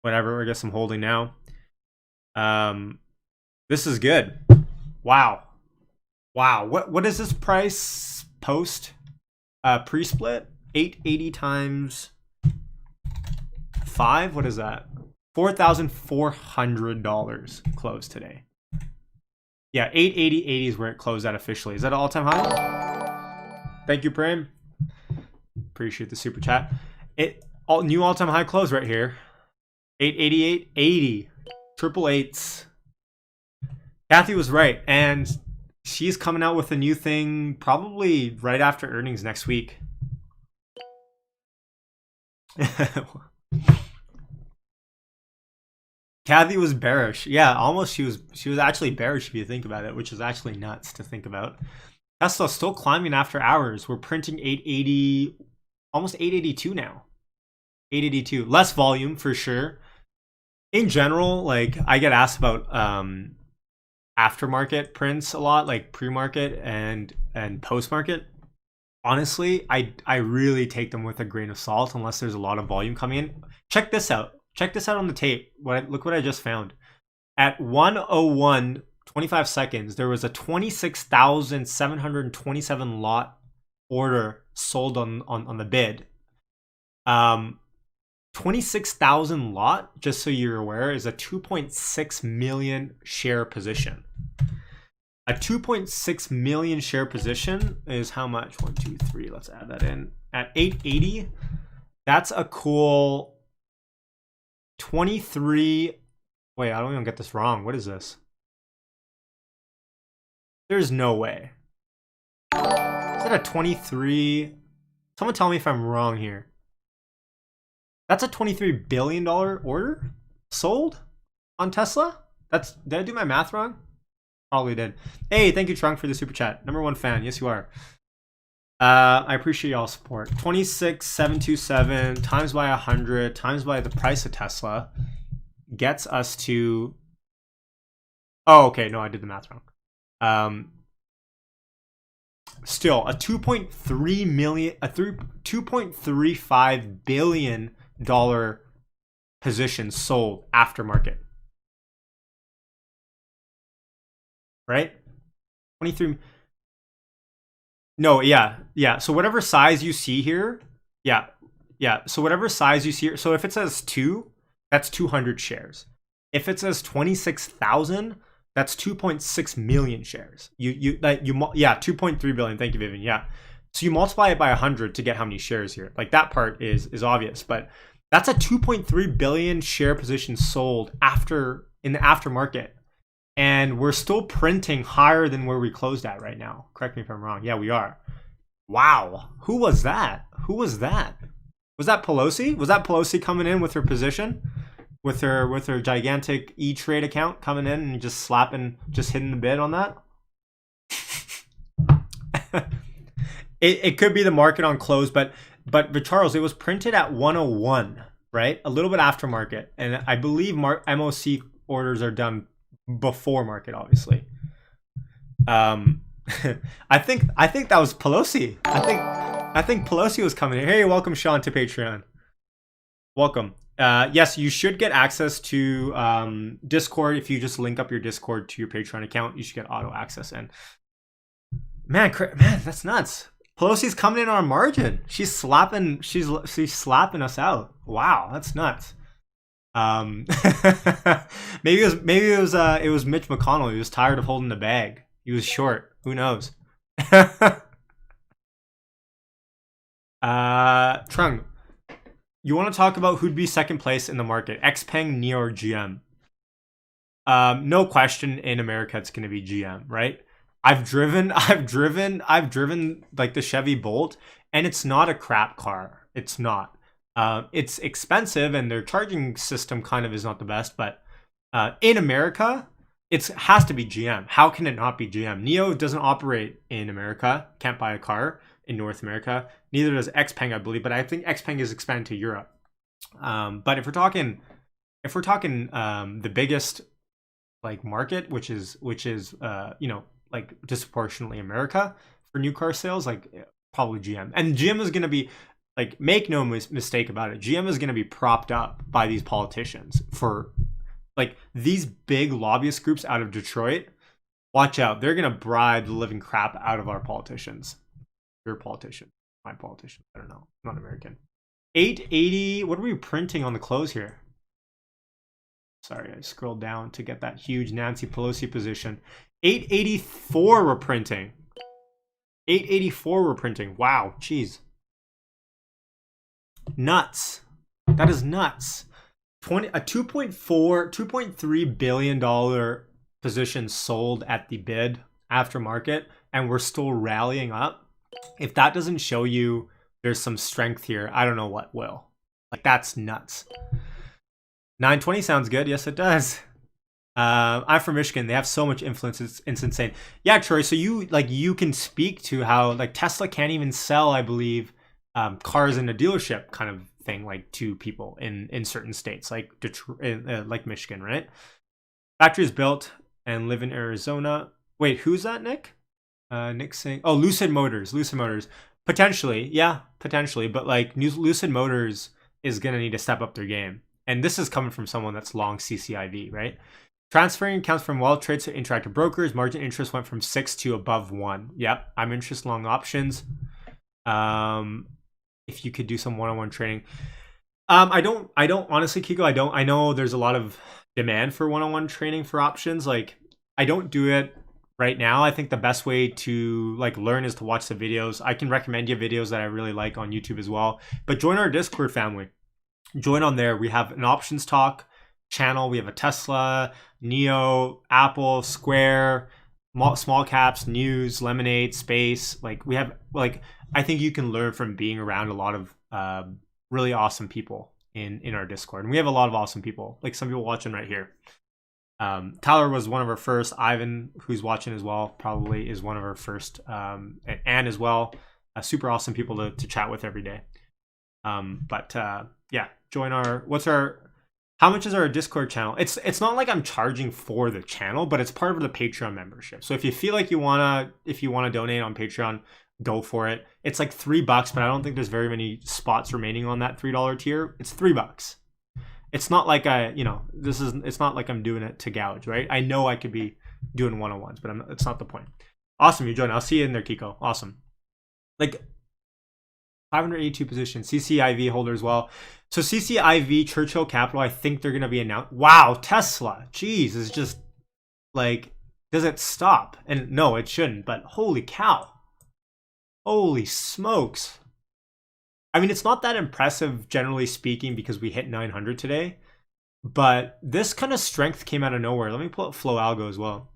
Whatever, I guess I'm holding now. This is good. Wow. What is this price post pre-split? 880 times 5. What is that? $4,400 closed today. Yeah, 880.80 is where it closed at officially. Is that an all-time high? Thank you, Prem. Appreciate the super chat. New all-time high close right here. 888.80. Triple eights. Kathy was right, and she's coming out with a new thing probably right after earnings next week. Kathy was bearish. Yeah, almost she was actually bearish if you think about it, which is actually nuts to think about. Tesla still climbing after hours. We're printing 880, almost 882 now. 882. Less volume for sure. In general, like I get asked about aftermarket prints a lot, like pre-market and post-market. Honestly, I really take them with a grain of salt unless there's a lot of volume coming in. Check this out. Check this out on the tape. Look what I just found. At 101:25 seconds, there was a 26,727 lot order sold on the bid. 26,000 lot, just so you're aware, is a 2.6 million share position. A 2.6 million share position is how much? 1, 2, 3. Let's add that in. At 880, that's a cool 23. Wait, I don't even get this wrong. What is this? There's no way. Is that a 23? Someone tell me if I'm wrong here. That's a $23 billion order sold on Tesla? Did I do my math wrong? Probably did. Hey, thank you, Trunk, for the super chat. #1 fan. Yes, you are. I appreciate y'all's support. 26,727 times by 100 times by the price of Tesla gets us to. Oh, okay. No, I did the math wrong. Still a 2.3 million, a 2.35 billion dollar position sold aftermarket. Right? 23. No, yeah. So whatever size you see here, yeah. So whatever size you see here, so if it says 2, that's 200 shares. If it says 26,000, that's 2.6 million shares. Yeah, 2.3 billion. Thank you, Vivian. Yeah. So you multiply it by 100 to get how many shares here. Like that part is obvious, but that's a 2.3 billion share position sold in the aftermarket. And we're still printing higher than where we closed at right now. Correct me if I'm wrong. Yeah, we are. Wow. Who was that? Was that Pelosi? Was that Pelosi coming in with her position? With her gigantic E-Trade account coming in and just hitting the bid on that? It could be the market on close, but Charles, it was printed at 101, right? A little bit after market. And I believe MOC orders are done before market, obviously. I think that was Pelosi. I think Pelosi was coming in. Hey, welcome Sean to Patreon. Welcome. Yes, you should get access to Discord. If you just link up your Discord to your Patreon account, you should get auto access in. Man, that's nuts. Pelosi's coming in on a margin. She's slapping us out. Wow, that's nuts. Maybe it was Mitch McConnell. He was tired of holding the bag. He was short. Who knows? Trung, you want to talk about who'd be second place in the market? XPeng, NIO, or GM? No question. In America, it's going to be GM, right? I've driven like the Chevy Bolt, and it's not a crap car. It's not. It's expensive, and their charging system kind of is not the best. But in America, it has to be GM. How can it not be GM? NIO doesn't operate in America. Can't buy a car in North America. Neither does XPeng, I believe. But I think XPeng is expanding to Europe. But if we're talking the biggest like market, which is like disproportionately America for new car sales, like probably GM. And GM is going to be like, make no mistake about it, GM is going to be propped up by these politicians for like these big lobbyist groups out of Detroit. Watch out. They're going to bribe the living crap out of our politicians. Your politician, my politician. I don't know. I'm not American. 880. What are we printing on the close here? Sorry, I scrolled down to get that huge Nancy Pelosi position. 884 we're printing. 884 we're printing. Wow, jeez. Nuts. That is nuts. A $2.3 billion position sold at the bid after market, and we're still rallying up. If that doesn't show you there's some strength here, I don't know what will. Like, that's nuts. 920 sounds good. Yes, it does. I'm from Michigan. They have so much influence. It's insane. Yeah, Troy. So you can speak to how like Tesla can't even sell, I believe, cars in a dealership kind of thing, like to people in certain states, like Detroit, like Michigan, right? Factory is built and live in Arizona. Wait, who's that, Nick? Nick saying, oh, Lucid Motors. Lucid Motors. Potentially, yeah, potentially. But like Lucid Motors is gonna need to step up their game. And this is coming from someone that's long CCIV, right? Transferring accounts from Wealth Trades to Interactive Brokers. Margin interest went from 6 to above 1. Yep, I'm interested long options. If you could do some one-on-one trading. I don't honestly, Kiko, I know there's a lot of demand for one-on-one training for options. Like I don't do it right now. I think the best way to like learn is to watch the videos. I can recommend you videos that I really like on YouTube as well. But join our Discord family. Join on there. We have an options talk channel. We have a Tesla, Neo, Apple, Square, small caps, news, lemonade, space. Like we have like I think you can learn from being around a lot of really awesome people in our Discord. And we have a lot of awesome people. Like some people watching right here. Tyler was one of our first. Ivan, who's watching as well, probably is one of our first. And Anne as well. Super awesome people to chat with every day. Yeah, join our how much is our Discord channel? It's not like I'm charging for the channel, but it's part of the Patreon membership. So if you feel like if you wanna donate on Patreon, go for it. It's like $3, but I don't think there's very many spots remaining on that $3 tier. It's $3. It's not like it's not like I'm doing it to gouge, right? I know I could be doing one-on-ones, but it's not the point. Awesome, you joined. I'll see you in there, Kiko. Awesome. Like 582 position, CCIV holder as well. So CCIV, Churchill Capital, I think they're going to be announced. Wow, Tesla. Jeez, it's just like, does it stop? And no, it shouldn't, but holy cow. Holy smokes. I mean, it's not that impressive, generally speaking, because we hit 900 today. But this kind of strength came out of nowhere. Let me pull up Flow Algo as well.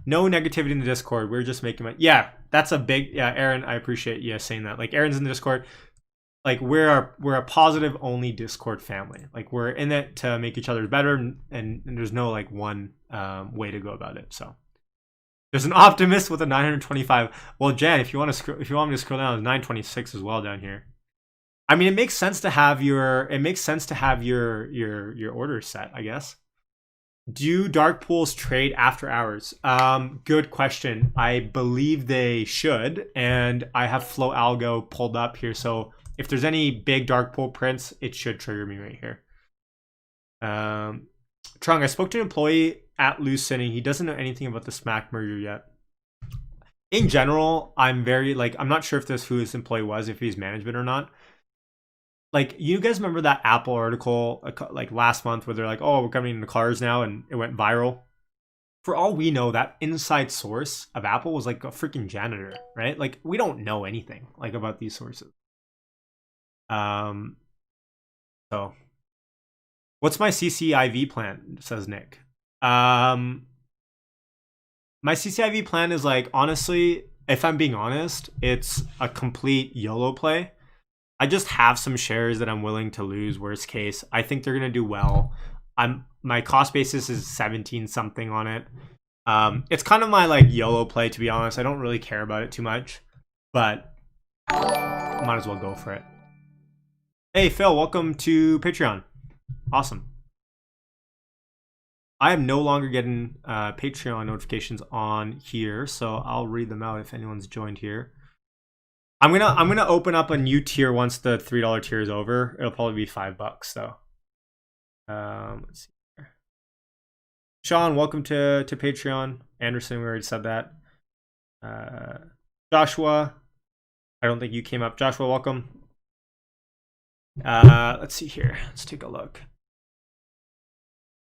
No negativity in the Discord. We're just making yeah, that's a big Aaron, I appreciate you saying that. Like Aaron's in the Discord. Like we're a positive only Discord family. Like we're in it to make each other better, and there's no like one way to go about it. So there's an optimist with a 925. Well, Jan, if you want me to scroll down, it's 926 as well down here. I mean, it makes sense to have your orders set, I guess. Do dark pools trade after hours? Good question. I believe they should, and I have Flow Algo pulled up here, so if there's any big dark pool prints, it should trigger me right here. Trung, I spoke to an employee at Lucid, and he doesn't know anything about the SMAC merger yet. In general, I'm not sure if who this employee was, if he's management or not. Like, you guys remember that Apple article like last month where they're like, oh, we're coming into cars now, and it went viral? For all we know, that inside source of Apple was like a freaking janitor, right? Like, we don't know anything like about these sources. So what's my CCIV plan, says Nick. My CCIV plan is like, honestly, if I'm being honest, it's a complete YOLO play. I just have some shares that I'm willing to lose. Worst case, I think they're gonna do well. My cost basis is 17 something on it. It's kind of my like YOLO play, to be honest. I don't really care about it too much, but might as well go for it. Hey Phil, welcome to Patreon. Awesome. I am no longer getting Patreon notifications on here, so I'll read them out if anyone's joined here. I'm gonna open up a new tier once the $3 tier is over. It'll probably be $5 though. Let's see here. Sean, welcome to Patreon. Anderson, we already said that. Joshua, I don't think you came up. Joshua, welcome. Let's see here. Let's take a look.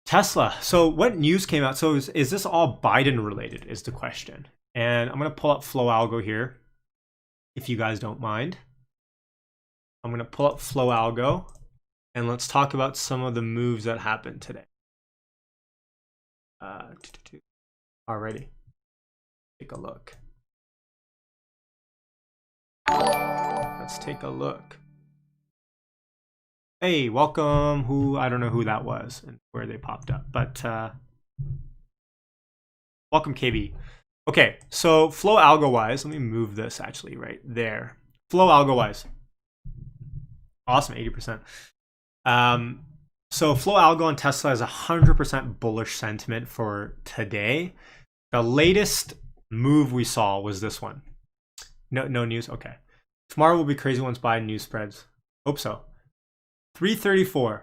Tesla. So what news came out? So is this all Biden related is the question. And I'm gonna pull up Flow Algo here, if you guys don't mind. I'm gonna pull up Flow Algo, and let's talk about some of the moves that happened today. Alrighty, take a look. Let's take a look. Hey, welcome. Who, I don't know who that was and where they popped up, but welcome, KB. Okay, so flow algo wise, let me move this actually right there. Flow algo wise, awesome, 80%. So flow algo on Tesla is 100% bullish sentiment for today. The latest move we saw was this one. No news. Okay, tomorrow will be crazy ones by news spreads. Hope so. 3:34.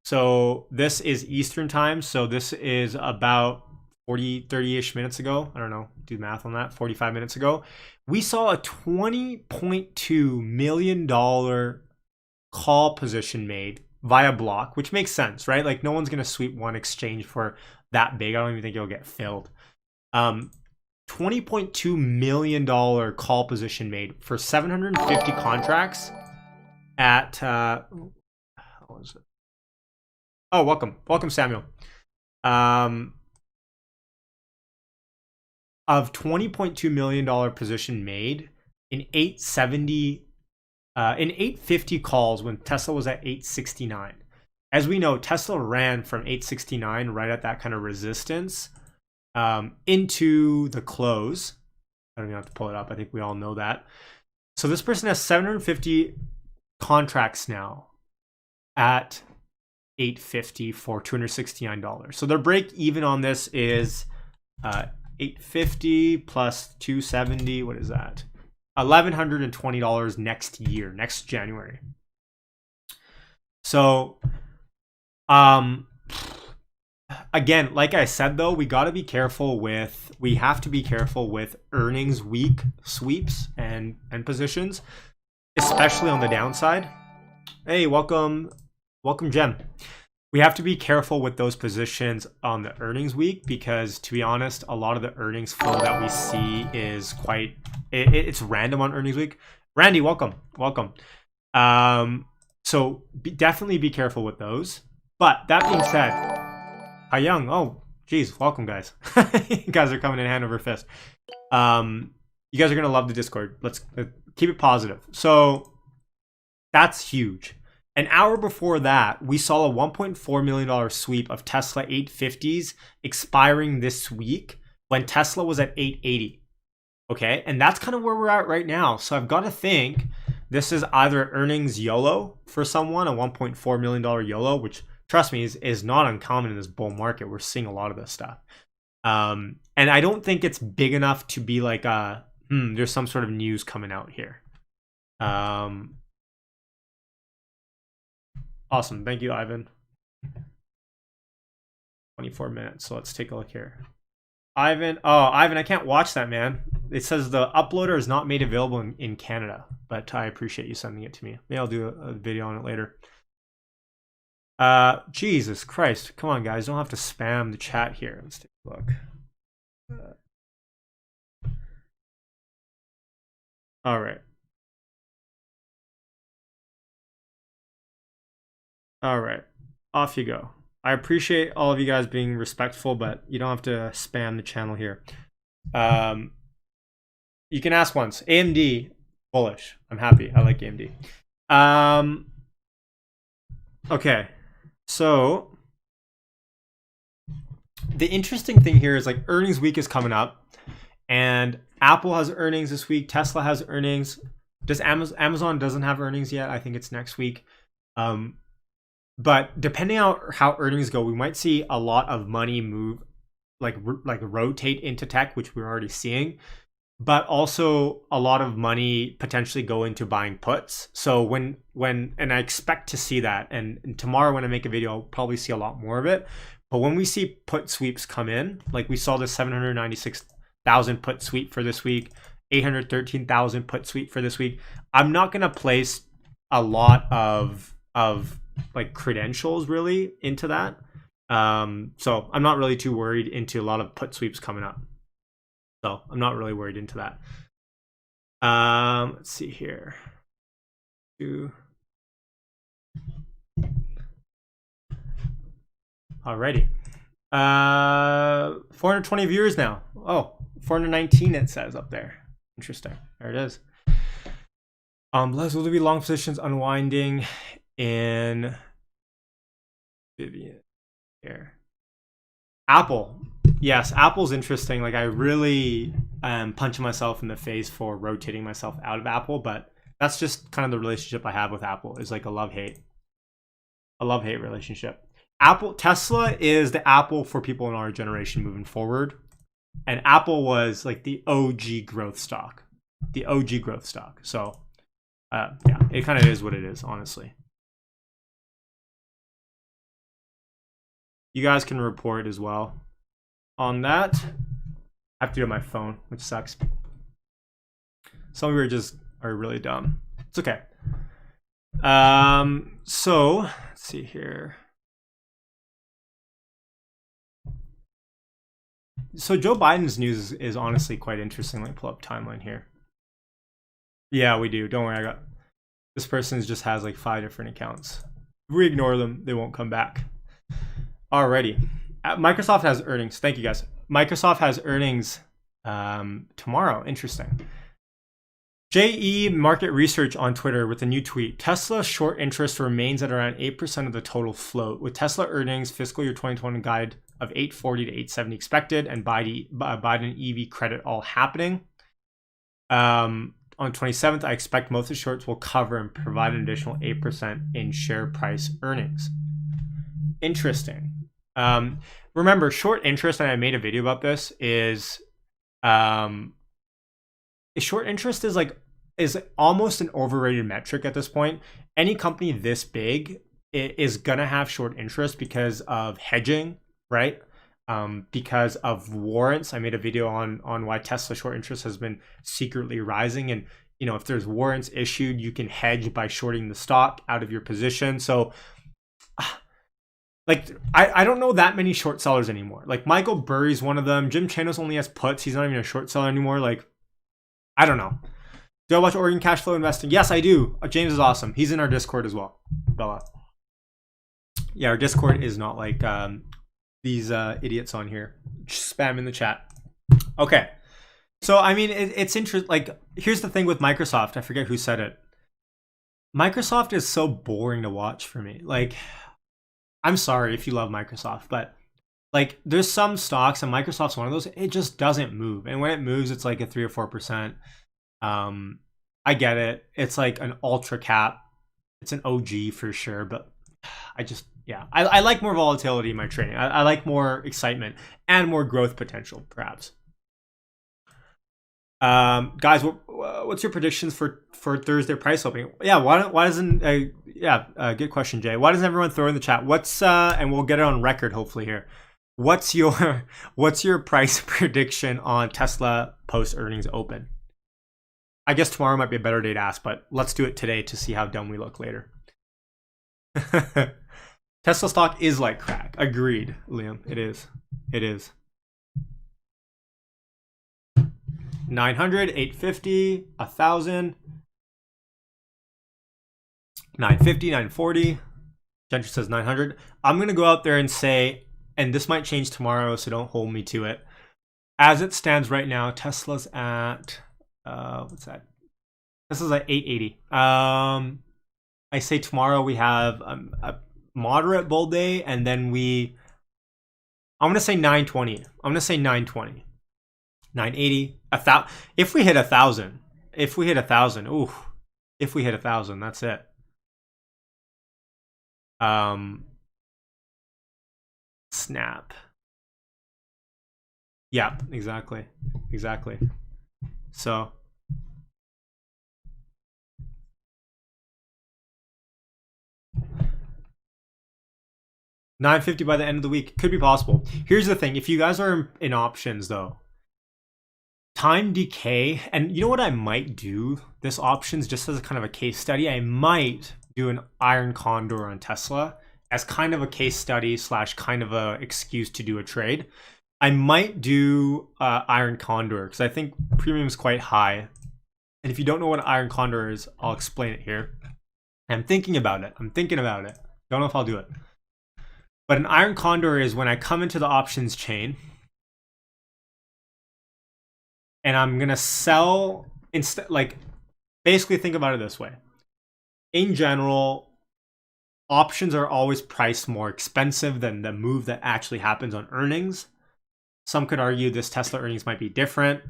So this is Eastern time. So this is about 30-ish minutes ago. I don't know, do math on that. 45 minutes ago, we saw a $20.2 million call position made via block, which makes sense, right? Like no one's going to sweep one exchange for that big. I don't even think it'll get filled. $20.2 million call position made for 750 contracts at, how was it? Oh, welcome, Samuel. Of $20.2 million position made in 850 calls when Tesla was at 869. As we know, Tesla ran from 869 right at that kind of resistance into the close. I don't even have to pull it up. I think we all know that. So this person has 750 contracts now at 850 for $269. So their break even on this is 850 plus 270. What is that? $1,120 next year, next January. So, again, like I said, though, we have to be careful with earnings week sweeps and positions, especially on the downside. Hey, welcome, Jem. We have to be careful with those positions on the earnings week because, to be honest, a lot of the earnings flow that we see is it's random on earnings week. Randy, welcome. So definitely be careful with those. But that being said, Hi Young, oh geez, welcome guys. You guys are coming in hand over fist. You guys are gonna love the Discord. Let's keep it positive. So that's huge. An hour before that, we saw a $1.4 million sweep of Tesla 850s expiring this week when Tesla was at 880. Okay, and that's kind of where we're at right now. So I've got to think this is either earnings YOLO for someone, a $1.4 million YOLO, which trust me is not uncommon in this bull market. We're seeing a lot of this stuff. And I don't think it's big enough to be like, there's some sort of news coming out here. Awesome. Thank you, Ivan. 24 minutes. So let's take a look here. Ivan, I can't watch that, man. It says the uploader is not made available in Canada, but I appreciate you sending it to me. Maybe I'll do a video on it later. Jesus Christ. Come on, guys. Don't have to spam the chat here. Let's take a look. All right. All right, off you go. I appreciate all of you guys being respectful, but you don't have to spam the channel here. You can ask once. AMD, bullish. I'm happy. I like AMD. Okay, so the interesting thing here is like earnings week is coming up, and Apple has earnings this week. Tesla has earnings. Does Amazon doesn't have earnings yet? I think it's next week. But depending on how earnings go, we might see a lot of money move, like rotate into tech, which we're already seeing, but also a lot of money potentially go into buying puts. So when and I expect to see that, and tomorrow when I make a video, I'll probably see a lot more of it. But when we see put sweeps come in, like we saw the 796,000 put sweep for this week, 813,000 put sweep for this week, I'm not going to place a lot of like credentials really into that. So I'm not really too worried into a lot of put sweeps coming up. So I'm not really worried into that. Let's see here. Alrighty. 420 viewers now. Oh, 419 it says up there. Interesting. There it is. Les, will there be long positions unwinding in Vivian here. Apple. Yes, Apple's interesting. Like I really punching myself in the face for rotating myself out of Apple, but that's just kind of the relationship I have with Apple. Is like a love-hate relationship. Tesla is the Apple for people in our generation moving forward. And Apple was like the OG growth stock. So yeah, it kind of is what it is, honestly. You guys can report as well on that. I have to do it on my phone, which sucks. Some of you are really dumb. It's okay. So let's see here. So Joe Biden's news is honestly quite interesting. Let me pull up timeline here. Yeah, we do. Don't worry. This person just has like 5 different accounts. If we ignore them, they won't come back. Alrighty. Microsoft has earnings. Thank you guys. Microsoft has earnings tomorrow. Interesting. JE Market Research on Twitter with a new tweet. Tesla short interest remains at around 8% of the total float, with Tesla earnings fiscal year 2020 guide of 840 to 870 expected, and Biden EV credit all happening. On 27th, I expect most of the shorts will cover and provide an additional 8% in share price earnings. Interesting. Remember, short interest, and I made a video about this, is short interest is almost an overrated metric at this point. Any company this big is gonna have short interest because of hedging, right? Because of warrants. I made a video on why Tesla short interest has been secretly rising, and if there's warrants issued, you can hedge by shorting the stock out of your position. So like I don't know that many short sellers anymore. Like Michael Burry's one of them. Jim Chanos only has puts. He's not even a short seller anymore. Like I don't know. Do I watch Oregon Cash Flow Investing? Yes, I do. James is awesome. He's in our Discord as well. Bella. Yeah, our Discord is not like these idiots on here. Just spam in the chat. Okay. So, I mean, it's interesting. Like, here's the thing with Microsoft. I forget who said it. Microsoft is so boring to watch for me. Like, I'm sorry if you love Microsoft, but like, there's some stocks, and Microsoft's one of those. It just doesn't move, and when it moves, it's like a 3 or 4%. I get it. It's like an ultra cap. It's an OG for sure, but I like more volatility in my trading. I like more excitement and more growth potential, perhaps. Guys, what's your predictions for Thursday price opening? Yeah, why doesn't good question, Jay. Why doesn't everyone throw in the chat? And we'll get it on record hopefully here. What's your price prediction on Tesla post earnings open? I guess tomorrow might be a better day to ask, but let's do it today to see how dumb we look later. Tesla stock is like crack. Agreed, Liam. It is. 900, 850, 1,000, 950, 940. Gentry says 900. I'm going to go out there and say, and this might change tomorrow, so don't hold me to it. As it stands right now, Tesla's at, what's that? Tesla's at 880. I say tomorrow we have a moderate bull day, and then I'm going to say 920. I'm going to say 920. 980. If we hit 1,000. If we hit 1,000. Ooh. If we hit 1,000, that's it. Snap. Yeah, exactly. So $950 by the end of the week could be possible. Here's the thing: if you guys are in options, though, time decay, and you know what I might do? This options just as a kind of a case study. I might do an iron condor on Tesla as kind of a case study / kind of a excuse to do a trade. I might do iron condor because I think premium is quite high. And if you don't know what an iron condor is, I'll explain it here. I'm thinking about it. Don't know if I'll do it. But an iron condor is when I come into the options chain and I'm going to sell instead. Like, basically think about it this way. In general, options are always priced more expensive than the move that actually happens on earnings. Some could argue this Tesla earnings might be different.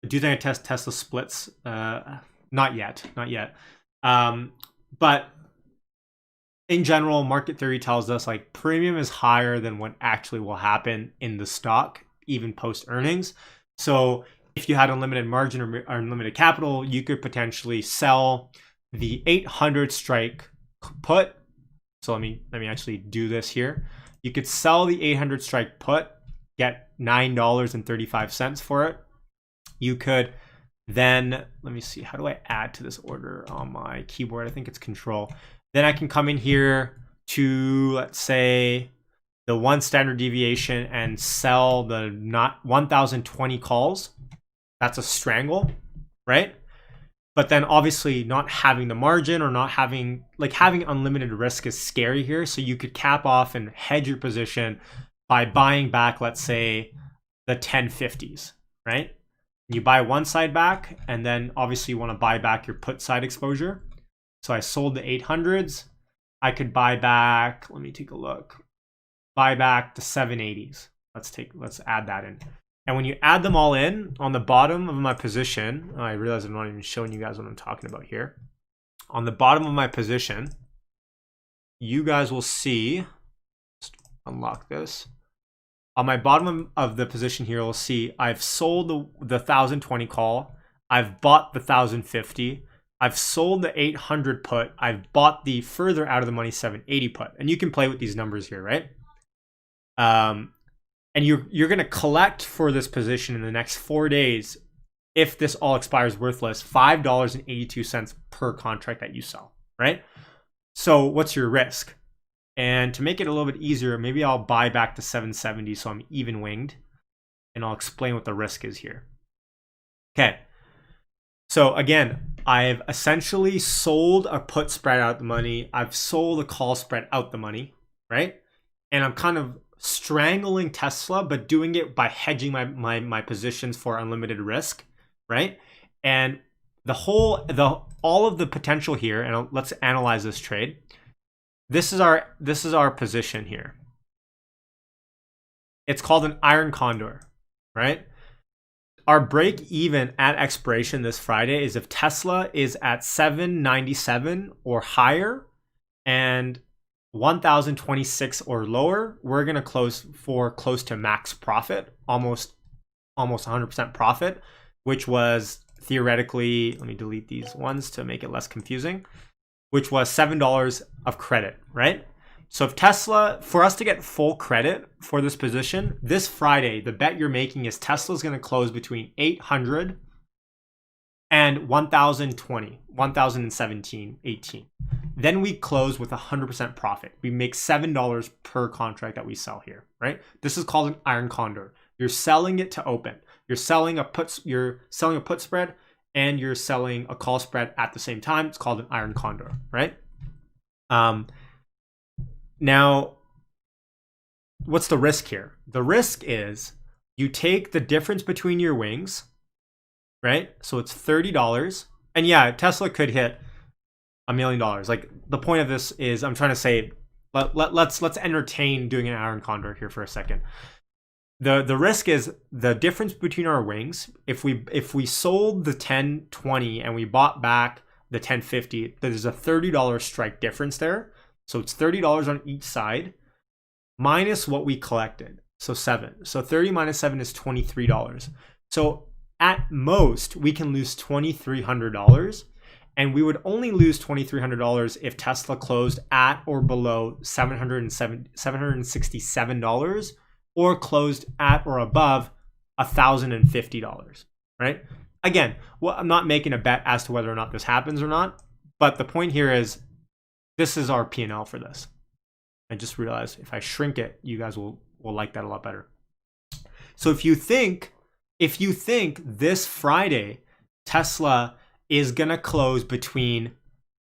Do you think Tesla splits? Not yet. But in general, market theory tells us like premium is higher than what actually will happen in the stock, even post earnings. So if you had unlimited margin or unlimited capital, you could potentially sell the 800 strike put. So let me actually do this here. You could sell the 800 strike put, get $9.35 for it. You could then, let me see, how do I add to this order on my keyboard? I think it's control. Then I can come in here to, let's say, the 1 standard deviation and sell the 1,020 calls. That's a strangle, right? But then obviously not having the margin or not having, like having unlimited risk is scary here. So you could cap off and hedge your position by buying back, let's say, the 1050s, right? You buy one side back, and then obviously you want to buy back your put side exposure. So I sold the 800s. I could buy back, let me take a look, buy back the 780s. Let's add that in. And when you add them all in on the bottom of my position, I realize I'm not even showing you guys what I'm talking about here. On the bottom of my position, you guys will see, just unlock this. On my bottom of the position here, you'll see I've sold the 1,020 call. I've bought the 1,050. I've sold the 800 put. I've bought the further out of the money 780 put. And you can play with these numbers here, right? And you're going to collect for this position in the next 4 days, if this all expires worthless, $5.82 per contract that you sell, right? So what's your risk? And to make it a little bit easier, maybe I'll buy back the 770 so I'm even winged, and I'll explain what the risk is here. Okay. So again, I've essentially sold a put spread out the money. I've sold a call spread out the money, right? And I'm kind of strangling Tesla, but doing it by hedging my positions for unlimited risk, right? And all of the potential here, and let's analyze this trade. This is our position here. It's called an iron condor, right? Our break even at expiration this Friday is if Tesla is at 797 or higher and 1,026 or lower, we're going to close for close to max profit, almost 100% profit, which was theoretically, let me delete these ones to make it less confusing, which was $7 of credit, right? So if Tesla, for us to get full credit for this position, this Friday, the bet you're making is Tesla's going to close between 800 and 1,020, 1,017, 18. Then we close with 100% profit. We make $7 per contract that we sell here, right? This is called an iron condor. You're selling it to open. You're selling a put spread, and you're selling a call spread at the same time. It's called an iron condor, right? Now, what's the risk here? The risk is you take the difference between your wings, right? So it's $30. And yeah, Tesla could hit $1 million. Like, the point of this is I'm trying to say, let's entertain doing an iron condor here for a second. The risk is the difference between our wings. If we sold the 1020 and we bought back the 1050, there's a $30 strike difference there. So it's $30 on each side minus what we collected. So 7. So 30 minus 7 is $23. So at most we can lose $2,300, and we would only lose $2,300 if Tesla closed at or below $767 or closed at or above $1,050, right? Again, well, I'm not making a bet as to whether or not this happens or not, but the point here is this is our P&L for this. I just realized if I shrink it, you guys will like that a lot better. So if you think this Friday Tesla is gonna close between